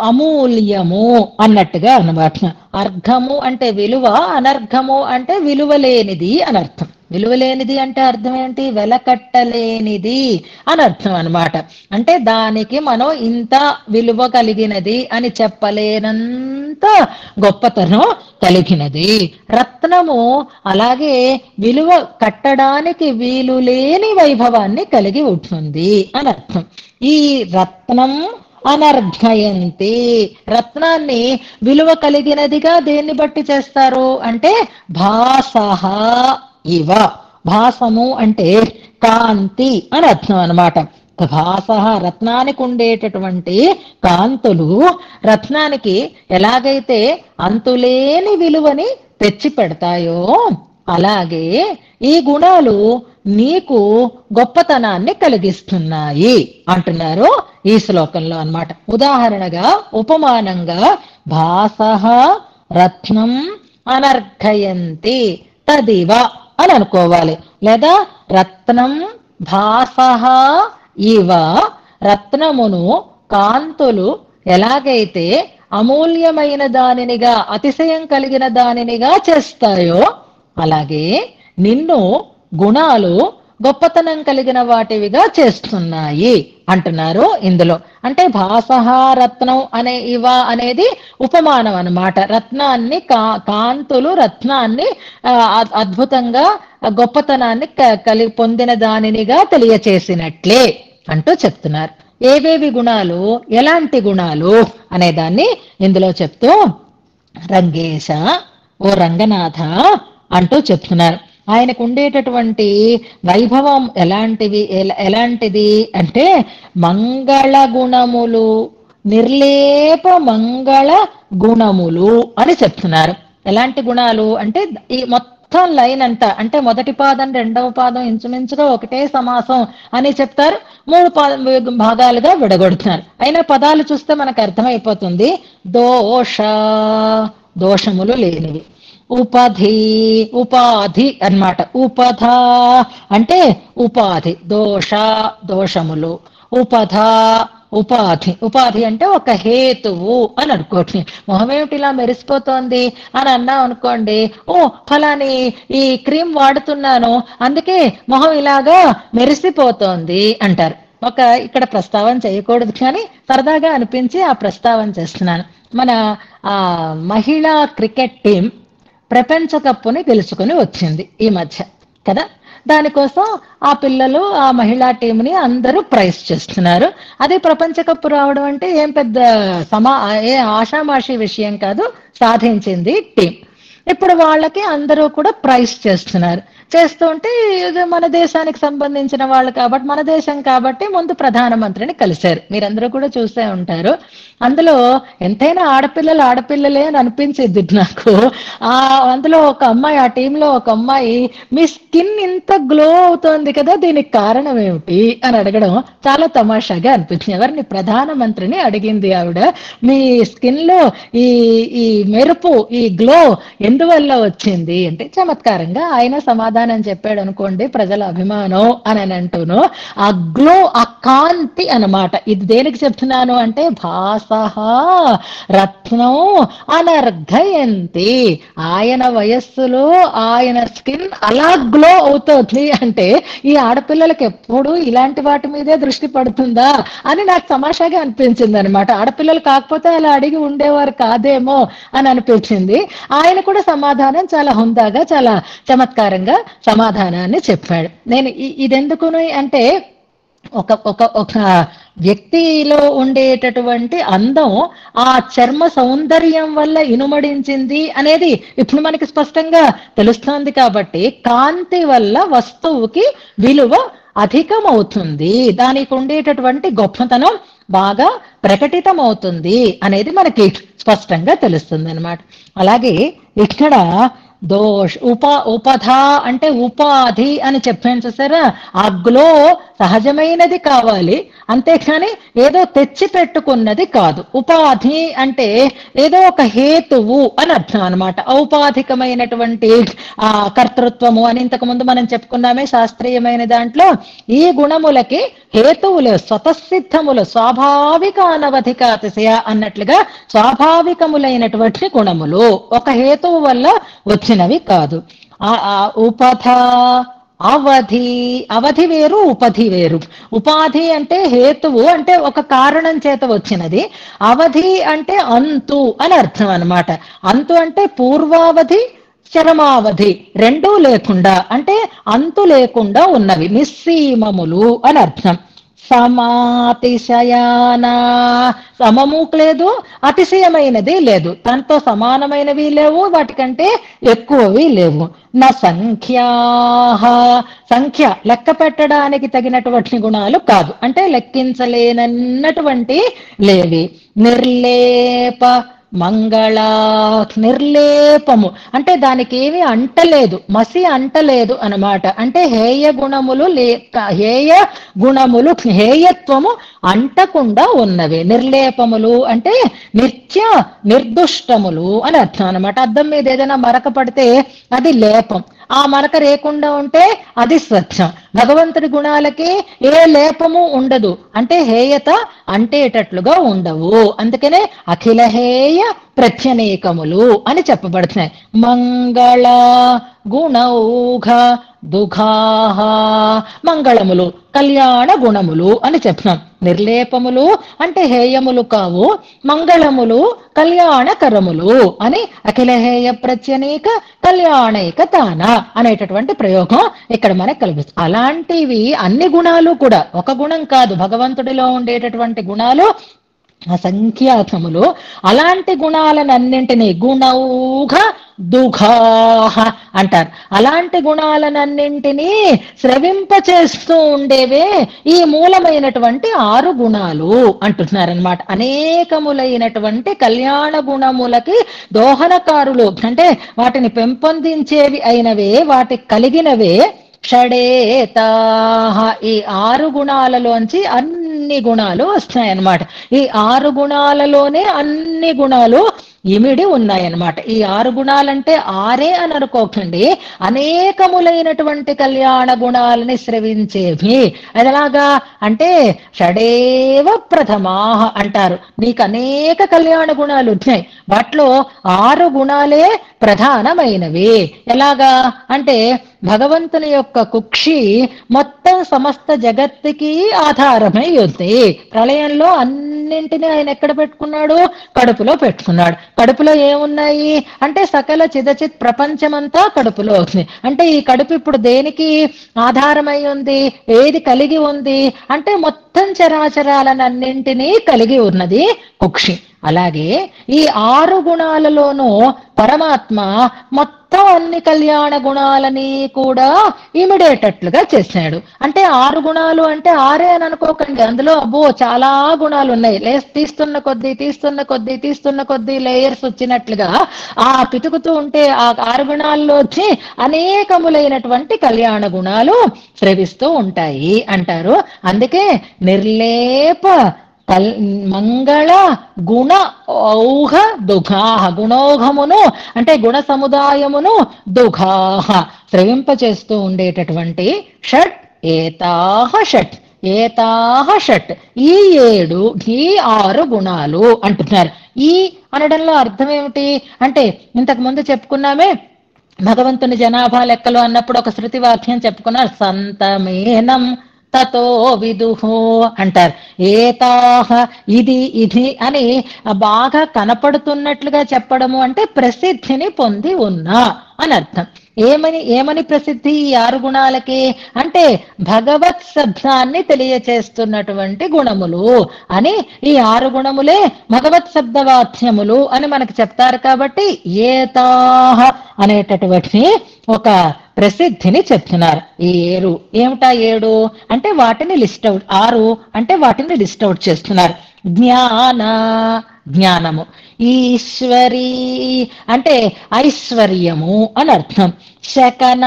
అమూల్యము అన్నట్టుగా అన్నమాట. అర్ఘము అంటే విలువ, అనర్ఘము అంటే విలువలేనిది అని అర్థం. విలువలేనిది అంటే అర్థం ఏంటి? వెలకట్టలేనిది అని అర్థం అనమాట. అంటే దానికి మనం ఇంత విలువ కలిగినది అని చెప్పలేనంత గొప్పతనం కలిగినది. రత్నము అలాగే విలువ కట్టడానికి వీలు లేని వైభవాన్ని కలిగి ఉంటుంది అని అర్థం. ఈ రత్నం అనర్ఘయంతి, రత్నాన్ని విలువ కలిగినదిగా దేన్ని బట్టి చేస్తారు అంటే భాసః ఇవ. భాసము అంటే కాంతి అని అర్థం అన్నమాట. భాసః రత్నానికి ఉండేటటువంటి కాంతులు రత్నానికి ఎలాగైతే అంతులేని విలువని తెచ్చి పెడతాయో అలాగే ఈ గుణాలు నీకు గొప్పతనాన్ని కలిగిస్తున్నాయి అంటున్నారు ఈ శ్లోకంలో అన్నమాట. ఉదాహరణగా ఉపమానంగా భాసః రత్నం అనర్ఘయంతి తదివ అని అనుకోవాలి. లేదా రత్నం భాసః ఇవ, రత్నమును కాంతులు ఎలాగైతే అమూల్యమైన దానినిగా అతిశయం కలిగిన దానినిగా చేస్తాయో అలాగే నిన్ను గుణాలు గొప్పతనం కలిగిన వాటివిగా చేస్తున్నాయి అంటున్నారు ఇందులో. అంటే భాసహ రత్నం అనే ఇవ అనేది ఉపమానం అన్నమాట. రత్నాన్ని కాంతులు రత్నాన్ని అద్భుతంగా గొప్పతనాన్ని పొందిన దానినిగా తెలియచేసినట్లే అంటూ చెప్తున్నారు. ఏవేవి గుణాలు, ఎలాంటి గుణాలు అనే దాన్ని ఇందులో చెప్తూ రంగేశ, ఓ రంగనాథ అంటూ చెప్తున్నారు. ఆయనకు ఉండేటటువంటి వైభవం ఎలాంటిది అంటే మంగళ గుణములు, నిర్లేప మంగళ గుణములు అని చెప్తున్నారు. ఎలాంటి గుణాలు అంటే ఈ మొత్తం లైన్ అంతా, అంటే మొదటి పాదం రెండవ పాదం ఇంచుమించుగా ఒకటే సమాసం అని చెప్తారు. 3 భాగాలుగా విడగొడుతున్నారు. అయినా పదాలు చూస్తే మనకు అర్థమైపోతుంది. దోషములు లేనివి. ఉపాధి అన్నమాట. ఉపధ అంటే ఉపాధి, దోషములు. ఉపాధి అంటే ఒక హేతువు అని అనుకోండి. మొహం ఏమిటి ఇలా మెరిసిపోతోంది అని అన్నాం అనుకోండి, ఓ ఫలాని ఈ క్రీమ్ వాడుతున్నాను అందుకే మొహం ఇలాగా మెరిసిపోతోంది అంటారు. ఇక్కడ ప్రస్తావన చేయకూడదు కానీ సరదాగా అనిపించి ఆ ప్రస్తావన చేస్తున్నాను. మన మహిళా క్రికెట్ టీం ప్రపంచ కప్పుని గెలుచుకుని వచ్చింది ఈ మధ్య కదా. దానికోసం ఆ పిల్లలు, ఆ మహిళా టీంని అందరూ ప్రైజ్ చేస్తున్నారు. అది ప్రపంచ కప్పు రావడం అంటే ఏం పెద్ద ఆషామాషి విషయం కాదు. సాధించింది టీం. ఇప్పుడు వాళ్ళకి అందరూ కూడా ప్రైజ్ చేస్తున్నారు. చేస్తుంటే మన దేశానికి సంబంధించిన వాళ్ళు కాబట్టి, మన దేశం కాబట్టి ముందు ప్రధానమంత్రిని కలిశారు. మీరందరూ కూడా చూసే ఉంటారు. అందులో ఎంతైనా ఆడపిల్లలే అని అనిపించింది నాకు. అందులో ఒక అమ్మాయి, ఆ టీంలో ఒక అమ్మాయి, మీ స్కిన్ ఇంత గ్లో అవుతోంది కదా, దీనికి కారణం ఏమిటి అని అడగడం చాలా తమాషాగా అనిపించింది. ఎవరిని? ప్రధానమంత్రిని అడిగింది ఆవిడ. మీ స్కిన్ లో ఈ మెరుపు, ఈ గ్లో ఎందువల్ల వచ్చింది అంటే చమత్కారంగా ఆయన సమాధానం చెప్పాడు అనుకోండి. ప్రజల అభిమానం అని అంటూను ఆ గ్లో, ఆ కాంతి అన్నమాట. ఇది దేనికి చెప్తున్నాను అంటే భాసహ రత్నం అనర్ఘయంతి. ఆయన వయస్సులో ఆయన స్కిన్ అలా గ్లో అవుతోంది అంటే ఈ ఆడపిల్లలకి ఎప్పుడు ఇలాంటి వాటి మీదే దృష్టి పడుతుందా అని నాకు తమాషాగా అనిపించింది అనమాట. ఆడపిల్లలు కాకపోతే అలా అడిగి ఉండేవారు కాదేమో అని అనిపించింది. ఆయన కూడా సమాధానం చాలా హుందాగా, చాలా చమత్కారంగా సమాధానాన్ని చెప్పాడు. నేను ఇదెందుకును అంటే ఒక వ్యక్తిలో ఉండేటటువంటి అందం ఆ చర్మ సౌందర్యం వల్ల ఇనుమడించింది అనేది ఇప్పుడు మనకి స్పష్టంగా తెలుస్తోంది. కాబట్టి కాంతి వల్ల వస్తువుకి విలువ అధికమవుతుంది, దానికి ఉండేటటువంటి గొప్పతనం బాగా ప్రకటితమవుతుంది అనేది మనకి స్పష్టంగా తెలుస్తుంది అన్నమాట. అలాగే ఇక్కడ ఉపధ అంటే ఉపాధి అని చెప్పాను చూసారా. ఆ గ్లో సహజమైనది కావాలి, అంతేకాని ఏదో తెచ్చి పెట్టుకున్నది కాదు. ఉపాధి అంటే ఏదో ఒక హేతువు అని అర్థం అనమాట. ఔపాధికమైనటువంటి కర్తృత్వము అని ఇంతకు ముందు మనం చెప్పుకున్నామే శాస్త్రీయమైన దాంట్లో. ఈ గుణములకి హేతువులు స్వతసిద్ధములు, స్వాభావిక అనవధిక అతిశయ అన్నట్లుగా స్వాభావికములైనటువంటి గుణములు, ఒక హేతువు వల్ల వచ్చినవి కాదు. ఉపధ అవధి వేరు, ఉపధి వేరు. ఉపాధి అంటే హేతువు, అంటే ఒక కారణం చేత వచ్చినది. అవధి అంటే అంతు అని అర్థం అన్నమాట. అంతు అంటే పూర్వావధి, చరమావధి రెండూ లేకుండా, అంటే అంతు లేకుండా ఉన్నవి, నిస్సీమములు అని అర్థం. సమాతిశయాన, సమము లేదు, అతిశయమైనది లేదు, దాంతో సమానమైనవి లేవు, వాటికంటే ఎక్కువవి లేవు. నా సంఖ్య లెక్క పెట్టడానికి తగినటువంటి గుణాలు కాదు, అంటే లెక్కించలేనన్నటువంటి లేవి. నిర్లేప మంగళ, నిర్లేపము అంటే దానికి ఏమి అంటలేదు, మసి అంటలేదు అన్నమాట. అంటే హేయ గుణములు హేయత్వము అంటకుండా ఉన్నవి. నిర్లేపములు అంటే నిత్య నిర్దుష్టములు అని అర్థం అన్నమాట. అద్దం మీద ఏదైనా మరక పడితే అది లేపం, ఆ మరక లేకుండా ఉంటే అది స్వచ్ఛం. భగవంతుడి గుణాలకి ఏ లేపము ఉండదు, అంటే హేయత అంటేటట్లుగా ఉండవు. అందుకనే అఖిల హేయ ప్రత్యనేకములు అని చెప్పబడుతున్నాయి. మంగళ గుణౌఘ దుఘాహ మంగళములు, కళ్యాణ గుణములు అని చెప్తున్నాం. నిర్లేపములు అంటే హేయములు కావు, మంగళములు కళ్యాణకరములు అని అఖిలహేయ ప్రత్యనీక కళ్యాణైక తాన అనేటటువంటి ప్రయోగం ఇక్కడ మనకు కల్పిస్తుంది. అలాంటివి అన్ని గుణాలు కూడా, ఒక గుణం కాదు, భగవంతుడిలో ఉండేటటువంటి గుణాలు అసంఖ్యాకములు. అలాంటి గుణాలనన్నింటినీ గుణౌఘ దుఘాహ అంటారు. అలాంటి గుణాలనన్నింటినీ స్రవింపచేస్తూ ఉండేవే ఈ మూలమైనటువంటి 6 గుణాలు అంటున్నారనమాట. అనేకములైనటువంటి కళ్యాణ గుణములకి దోహనకారులు అంటే వాటిని పెంపొందించేవి అయినవే, వాటి కలిగినవే షడేతాహ. ఈ 6 గుణాలలోంచి అన్ని గుణాలు వస్తాయన్నమాట. ఈ 6 గుణాలలోనే అన్ని గుణాలు ఇమిడి ఉన్నాయన్నమాట. ఈ 6 గుణాలంటే 6 అని అనుకోకండి, అనేకములైనటువంటి కళ్యాణ గుణాలని స్రవించేవి. అదలాగా అంటే షడేవ ప్రథమాహ అంటారు. నీకు అనేక కళ్యాణ గుణాలు ఉన్నాయి, వాటిలో 6 గుణాలే ప్రధానమైనవి. ఎలాగా అంటే భగవంతుని యొక్క కుక్షి మొత్తం సమస్త జగత్తుకి ఆధారమై ఉంది. ప్రళయంలో అన్నింటినీ ఆయన ఎక్కడ పెట్టుకున్నాడు? కడుపులో పెట్టుకున్నాడు. కడుపులో ఏమున్నాయి అంటే సకల చిదచిత్ ప్రపంచమంతా కడుపులో ఉంది. అంటే ఈ కడుపు ఇప్పుడు దేనికి ఆధారమై ఉంది? ఏది కలిగి ఉంది అంటే మొత్తం చరాచరాలనన్నింటినీ కలిగి ఉన్నది కుక్షి. అలాగే ఈ 6 గుణాలలోనూ పరమాత్మ మొత్తం అన్ని కళ్యాణ గుణాలని కూడా ఇమిడేటట్లుగా చేశాడు. అంటే 6 గుణాలు అంటే 6 అని అనుకోకండి, అందులో అబ్బో చాలా గుణాలు ఉన్నాయి. తీస్తున్న కొద్దీ లేయర్స్ వచ్చినట్లుగా ఆ పితుకుతూ ఉంటే ఆ 6 గుణాల్లో వచ్చి అనేకములైనటువంటి కళ్యాణ గుణాలు స్రవిస్తూ ఉంటాయి అంటారు. అందుకే నిర్లేప మంగళ గుణ ఔహ దుఘాహ, గుణోఘమును అంటే గుణ సముదాయమును దుఘాహ స్రవింపచేస్తూ ఉండేటటువంటి షట్ ఏతాహ షట్ ఏతాహ షట్ ఈ 7 ఈ 6 గుణాలు అంటున్నారు. ఈ అనడంలో అర్థం ఏమిటి అంటే ఇంతకు ముందు చెప్పుకున్నామే, భగవంతుని జనాభా లెక్కలు అన్నప్పుడు ఒక శృతి వాక్యం చెప్పుకున్నారు, సంతమేనం తతో విదుహో అంటారు. ఏతాహ ఇది అని బాగా కనపడుతున్నట్లుగా చెప్పడము అంటే ప్రసిద్ధిని పొంది ఉన్నా అని అర్థం. ఏమని ప్రసిద్ధి ఈ 6 గుణాలకి అంటే భగవత్ శబ్దాన్ని తెలియచేస్తున్నటువంటి గుణములు అని. ఈ 6 గుణములే భగవత్ శబ్దవాచ్యములు అని మనకు చెప్తారు. కాబట్టి ఏతాహ అనేటటువంటి ఒక ప్రసిద్ధిని చెప్తున్నారు. ఈ 7 ఏమిటా 7 అంటే వాటిని లిస్ట్ అవుట్, 6 అంటే వాటిని లిస్ట్ అవుట్ చేస్తున్నారు. జ్ఞానము, ఈశ్వరీ అంటే ఐశ్వర్యము అని అర్థం, శకన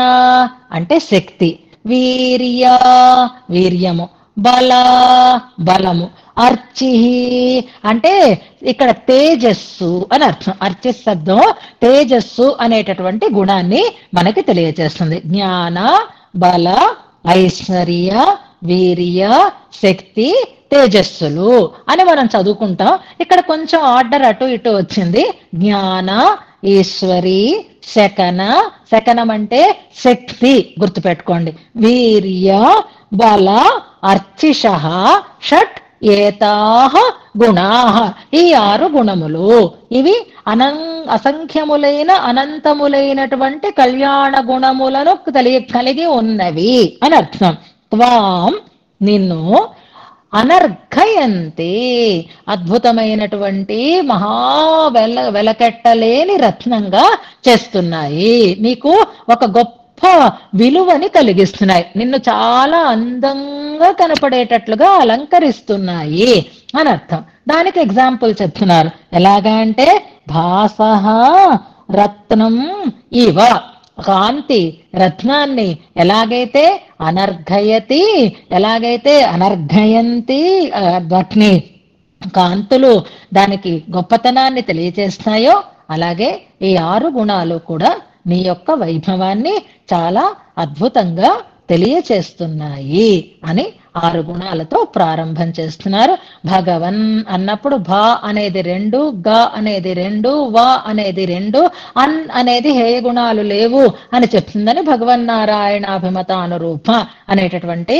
అంటే శక్తి, వీర్యము, బలము, అర్చి అంటే ఇక్కడ తేజస్సు అని అర్థం. అర్చి శబ్దం తేజస్సు అనేటటువంటి గుణాన్ని మనకి తెలియజేస్తుంది. జ్ఞాన, బల, ఐశ్వర్య, వీర్య, శక్తి, తేజస్సులు అని మనం చదువుకుంటాం. ఇక్కడ కొంచెం ఆర్డర్ అటు ఇటు వచ్చింది. జ్ఞాన, ఈశ్వరి, శకనం అంటే శక్తి గుర్తుపెట్టుకోండి, వీర్య, బల, అర్చిష, షట్ ఏతాహ గుణాహ ఈ 6 గుణములు. ఇవి అసంఖ్యములైన అనంతములైనటువంటి కళ్యాణ గుణములను కలిగి ఉన్నవి అని అర్థం. త్వాం నిన్ను అనర్ఘయంతి అద్భుతమైనటువంటి వెలకెట్టలేని రత్నంగా చేస్తున్నాయి. నీకు ఒక గొప్ప విలువని కలిగిస్తున్నాయి. నిన్ను చాలా అందంగా కనపడేటట్లుగా అలంకరిస్తున్నాయి అని అర్థం. దానికి ఎగ్జాంపుల్ చెప్తున్నారు. ఎలాగా అంటే భాసః రత్నం ఇవ, కాంతి రత్నాన్ని ఎలాగైతే అనర్ఘయంతి వాటిని కాంతులు దానికి గొప్పతనాన్ని తెలియజేస్తాయో, అలాగే ఈ 6 గుణాలు కూడా నీ యొక్క వైభవాన్ని చాలా అద్భుతంగా తెలియచేస్తున్నాయి అని 6 గుణాలతో ప్రారంభం చేస్తున్నారు. భగవన్ అన్నప్పుడు భా అనేది 2, గ అనేది 2, వా అనేది 2, అన్ అనేది హేయ గుణాలు లేవు అని చెప్తుందని భగవన్నారాయణాభిమతానురూప అనేటటువంటి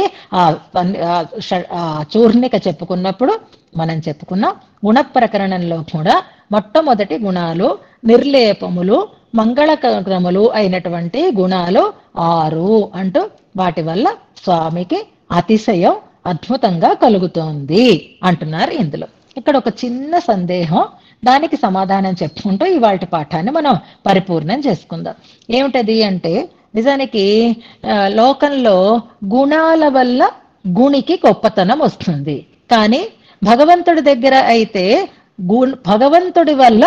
చూర్ణిక చెప్పుకున్నప్పుడు మనం చెప్పుకున్న గుణ ప్రకరణంలో కూడా మొట్టమొదటి గుణాలు నిర్లేపములు మంగళక్రములు అయినటువంటి గుణాలు 6 అంటూ వాటి వల్ల స్వామికి అతిశయం అద్భుతంగా కలుగుతోంది అంటున్నారు. ఇందులో ఇక్కడ ఒక చిన్న సందేహం, దానికి సమాధానం చెప్పుకుంటూ ఇవాళ పాఠాన్ని మనం పరిపూర్ణం చేసుకుందాం. ఏమిటది అంటే, నిజానికి లోకంలో గుణాల వల్ల గుణికి గొప్పతనం వస్తుంది. కానీ భగవంతుడి దగ్గర అయితే భగవంతుడి వల్ల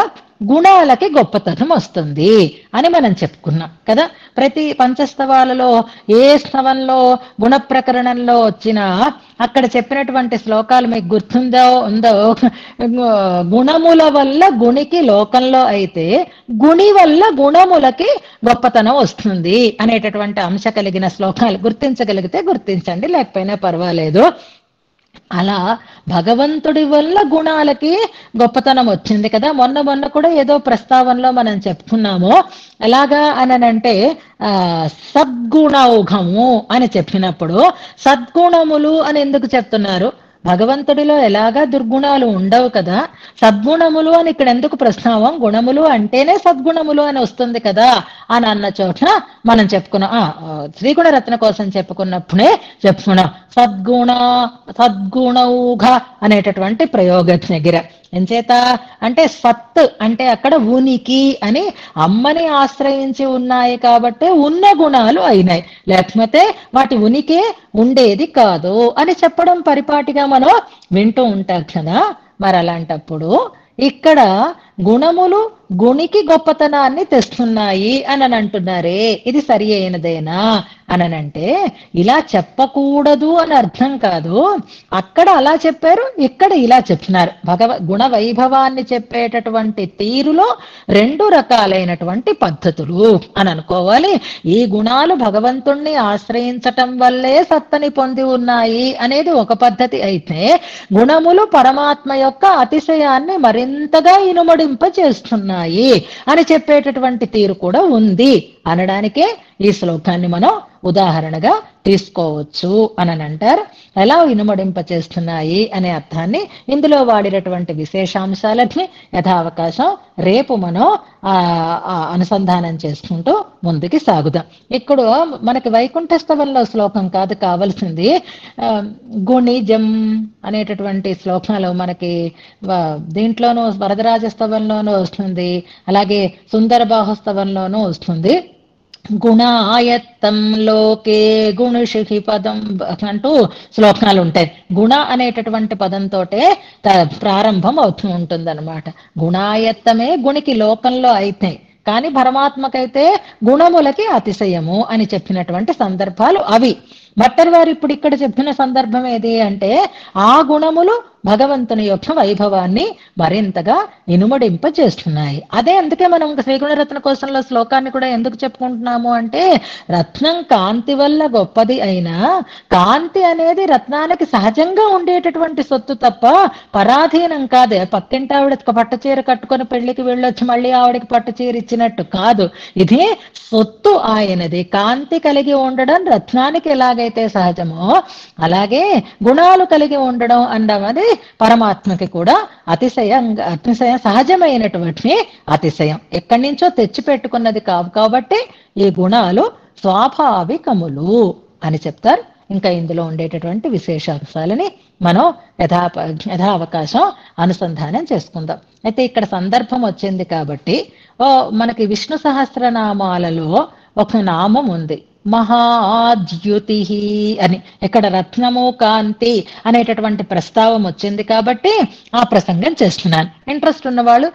గుణాలకి గొప్పతనం వస్తుంది అని మనం చెప్పుకున్నాం కదా. ప్రతి పంచస్తవాలలో ఏ స్తవంలో గుణ ప్రకరణంలో వచ్చినా అక్కడ చెప్పినటువంటి శ్లోకాలు మీకు ఉందో గుణముల వల్ల గుణికి లోకంలో అయితే గుణి వల్ల గుణములకి గొప్పతనం వస్తుంది అనేటటువంటి అంశ కలిగిన శ్లోకాలు గుర్తించగలిగితే గుర్తించండి, లేకపోయినా పర్వాలేదు. అలా భగవంతుడి వల్ల గుణాలకి గొప్పతనం వచ్చింది కదా. మొన్న కూడా ఏదో ప్రస్తావనలో మనం చెప్పుకున్నాము. ఎలాగా అనంటే సద్గుణౌఘము అని చెప్పినప్పుడు సద్గుణములు అని ఎందుకు చెప్తున్నారు? భగవంతుడిలో ఎలాగా దుర్గుణాలు ఉండవు కదా. సద్గుణములు అని ఇక్కడ ఎందుకు ప్రస్తావం? గుణములు అంటేనే సద్గుణములు అని వస్తుంది కదా అని అన్న చోట మనం చెప్పుకున్నాం. శ్రీగుణరత్న కోసం చెప్పుకున్నప్పుడే చెప్పుకున్నాం సద్గుణౌఘ అనేటటువంటి ప్రయోగజ్ఞగిర. ఎంచేత అంటే సత్ అంటే అక్కడ ఉనికి అని, అమ్మని ఆశ్రయించి ఉన్నాయి కాబట్టి ఉన్న గుణాలు అయినాయి, లేకపోతే వాటి ఉనికి ఉండేది కాదు అని చెప్పడం పరిపాటిగా మనం వింటూ ఉంటాం కదా. మరి అలాంటప్పుడు ఇక్కడ గుణములు గుణికి గొప్పతనాన్ని తెస్తున్నాయి అని అంటున్నారే, ఇది సరి అయినదేనా అనంటే ఇలా చెప్పకూడదు అని అర్థం కాదు. అక్కడ అలా చెప్పారు, ఇక్కడ ఇలా చెప్తున్నారు. గుణ వైభవాన్ని చెప్పేటటువంటి తీరులో 2 రకాలైనటువంటి పద్ధతులు అని అనుకోవాలి. ఈ గుణాలు భగవంతుణ్ణి ఆశ్రయించటం వల్లే సత్తని పొంది ఉన్నాయి అనేది ఒక పద్ధతి అయితే, గుణములు పరమాత్మ యొక్క అతిశయాన్ని మరింతగా ఇనుమడింప చేస్తున్నాయి అని చెప్పేటటువంటి తీరు కూడా ఉంది అనడానికే ఈ శ్లోకాన్ని మనం ఉదాహరణగా తీసుకోవచ్చు అని అంటారు. ఎలా ఇనుమడింప చేస్తున్నాయి అనే అర్థాన్ని ఇందులో వాడినటువంటి విశేషాంశాలకి యథావకాశం రేపు మనం అనుసంధానం చేసుకుంటూ ముందుకి సాగుదాం. ఇక్కడ మనకి వైకుంఠ స్తవంలో శ్లోకం కాదు కావలసింది, గుణిజం అనేటటువంటి శ్లోకాలు మనకి దీంట్లోనూ వరదరాజ స్తవంలోనూ వస్తుంది, అలాగే సుందరబాహుస్తవంలోనూ వస్తుంది. గుణాయత్తం లోకే గుణుషి పదం అంటూ శ్లోకాలు ఉంటాయి. గుణ అనేటటువంటి పదంతోటే ప్రారంభం అవుతూ ఉంటుంది అనమాట. గుణాయత్తమే గుణికి లోకంలో అయితే, కానీ పరమాత్మకైతే గుణములకి అతిశయము అని చెప్పినటువంటి సందర్భాలు అవి. భట్టర్ వారు ఇప్పుడు ఇక్కడ చెప్పిన సందర్భం ఏది అంటే, ఆ గుణములు భగవంతుని యొక్క వైభవాన్ని మరింతగా ఇనుమడింప చేస్తున్నాయి. అదే అందుకే మనం శ్రీగుణరత్న కోశంలో శ్లోకాన్ని కూడా ఎందుకు చెప్పుకుంటున్నాము అంటే, రత్నం కాంతి వల్ల గొప్పది అయినా కాంతి అనేది రత్నానికి సహజంగా ఉండేటటువంటి సొత్తు తప్ప పరాధీనం కాదే. పక్కింటి ఆవిడ పట్టుచీర కట్టుకొని పెళ్లికి వెళ్ళొచ్చి మళ్ళీ ఆవిడకి పట్టుచీర ఇచ్చినట్టు కాదు. ఇది సొత్తు ఆయనది. కాంతి కలిగి ఉండడం రత్నానికి ఎలాగైతే సహజమో అలాగే గుణాలు కలిగి ఉండడం అన్నది పరమాత్మకి కూడా అతిశయం సహజమైనటువంటి అతిశయం, ఎక్కడి నుంచో తెచ్చి పెట్టుకున్నది కావు. కాబట్టి ఈ గుణాలు స్వాభావికములు అని చెప్తారు. ఇంకా ఇందులో ఉండేటటువంటి విశేషాంశాలని మనం యథావకాశం అనుసంధానం చేసుకుందాం. అయితే ఇక్కడ సందర్భం వచ్చింది కాబట్టి మనకి విష్ణు సహస్రనామాలలో ఒక నామం ఉంది, మహాద్యుతి అని. ఇక్కడ రత్నము కాంతి అనేటటువంటి ప్రస్తావం వచ్చింది కాబట్టి ఆ ప్రసంగం చేస్తున్నాను. ఇంట్రెస్ట్ ఉన్నవాళ్ళు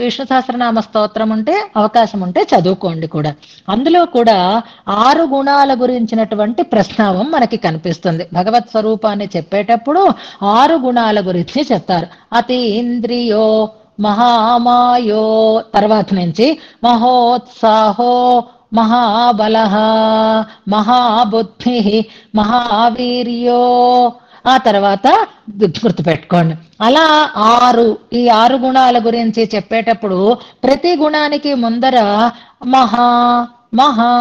విష్ణు సహస్రనామ స్తోత్రం ఉంటే అవకాశం ఉంటే చదువుకోండి కూడా. అందులో కూడా 6 గుణాల గురించినటువంటి ప్రస్తావం మనకి కనిపిస్తుంది. భగవత్ స్వరూపాన్ని చెప్పేటప్పుడు 6 గుణాల గురించి చెప్తారు. అతీంద్రియో మహామాయో, తర్వాత నుంచి మహోత్సాహో మహాబలః మహాబుద్ధిః మహావీర్యో. ఆ తర్వాత గుర్తుపెట్టుకోండి. అలా ఈ 6 గుణాల గురించి చెప్పేటప్పుడు ప్రతి గుణానికి ముందర మహా మహా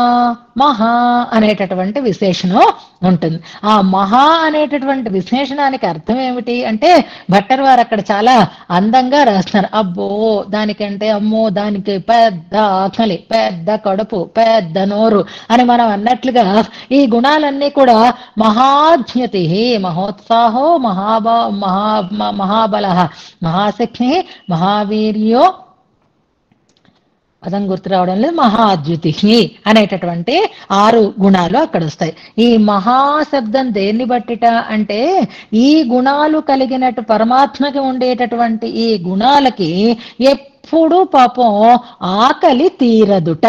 మహా అనేటటువంటి విశేషణం ఉంటుంది. ఆ మహా అనేటటువంటి విశేషణానికి అర్థం ఏమిటి అంటే భట్టర్ వారు అక్కడ చాలా అందంగా రాస్తున్నారు. అబ్బో దానికంటే అమ్మో దానికి పెద్ద ఆకలి, పెద్ద కడుపు, పెద్ద నోరు అని మనం అన్నట్లుగా ఈ గుణాలన్నీ కూడా మహాజ్ఞతి, మహోత్సాహో మహాబల, మహాశక్తి, మహావీర్యో, పదం గుర్తు రావడం లేదు, మహాద్యుతి అనేటటువంటి 6 గుణాలు అక్కడ వస్తాయి. ఈ మహాశబ్దం దేన్ని బట్టిట అంటే ఈ గుణాలు కలిగినట్టు పరమాత్మకి ఉండేటటువంటి ఈ గుణాలకి ఎప్పుడు పాపం ఆకలి తీరదుట,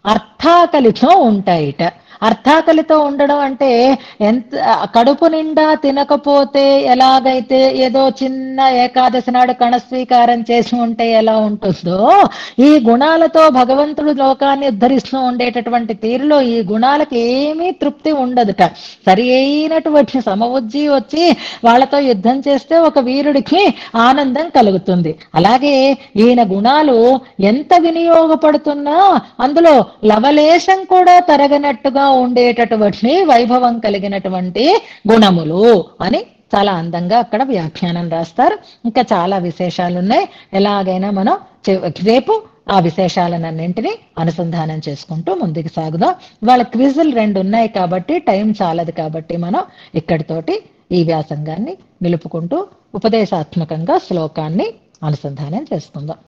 అర్థాకలితో ఉంటాయిట. అర్థాకలితో ఉండడం అంటే ఎంత కడుపు నిండా తినకపోతే ఎలాగైతే ఏదో చిన్న ఏకాదశి నాడు కణస్వీకారం చేసి ఉంటే ఎలా ఉంటుందో ఈ గుణాలతో భగవంతుడు లోకాన్ని ఉద్ధరిస్తూ ఉండేటటువంటి తీరులో ఈ గుణాలకు ఏమీ తృప్తి ఉండదుట. సరి అయినటువంటి సమబుద్ధి వచ్చి వాళ్ళతో యుద్ధం చేస్తే ఒక వీరుడికి ఆనందం కలుగుతుంది. అలాగే ఈయన గుణాలు ఎంత వినియోగపడుతున్నా అందులో లవలేశం కూడా తరగనట్టుగా ఉండేటటువంటి వైభవం కలిగినటువంటి గుణములు అని చాలా అందంగా అక్కడ వ్యాఖ్యానం రాస్తారు. ఇంకా చాలా విశేషాలు ఉన్నాయి. ఎలాగైనా మనం రేపు ఆ విశేషాలన్నింటినీ అనుసంధానం చేసుకుంటూ ముందుకు సాగుదాం. వాళ్ళ క్విజులు 2 ఉన్నాయి కాబట్టి టైం చాలదు కాబట్టి మనం ఇక్కడితోటి ఈ వ్యాసంగాన్ని నిలుపుకుంటూ ఉపదేశాత్మకంగా శ్లోకాన్ని అనుసంధానం చేసుకుందాం.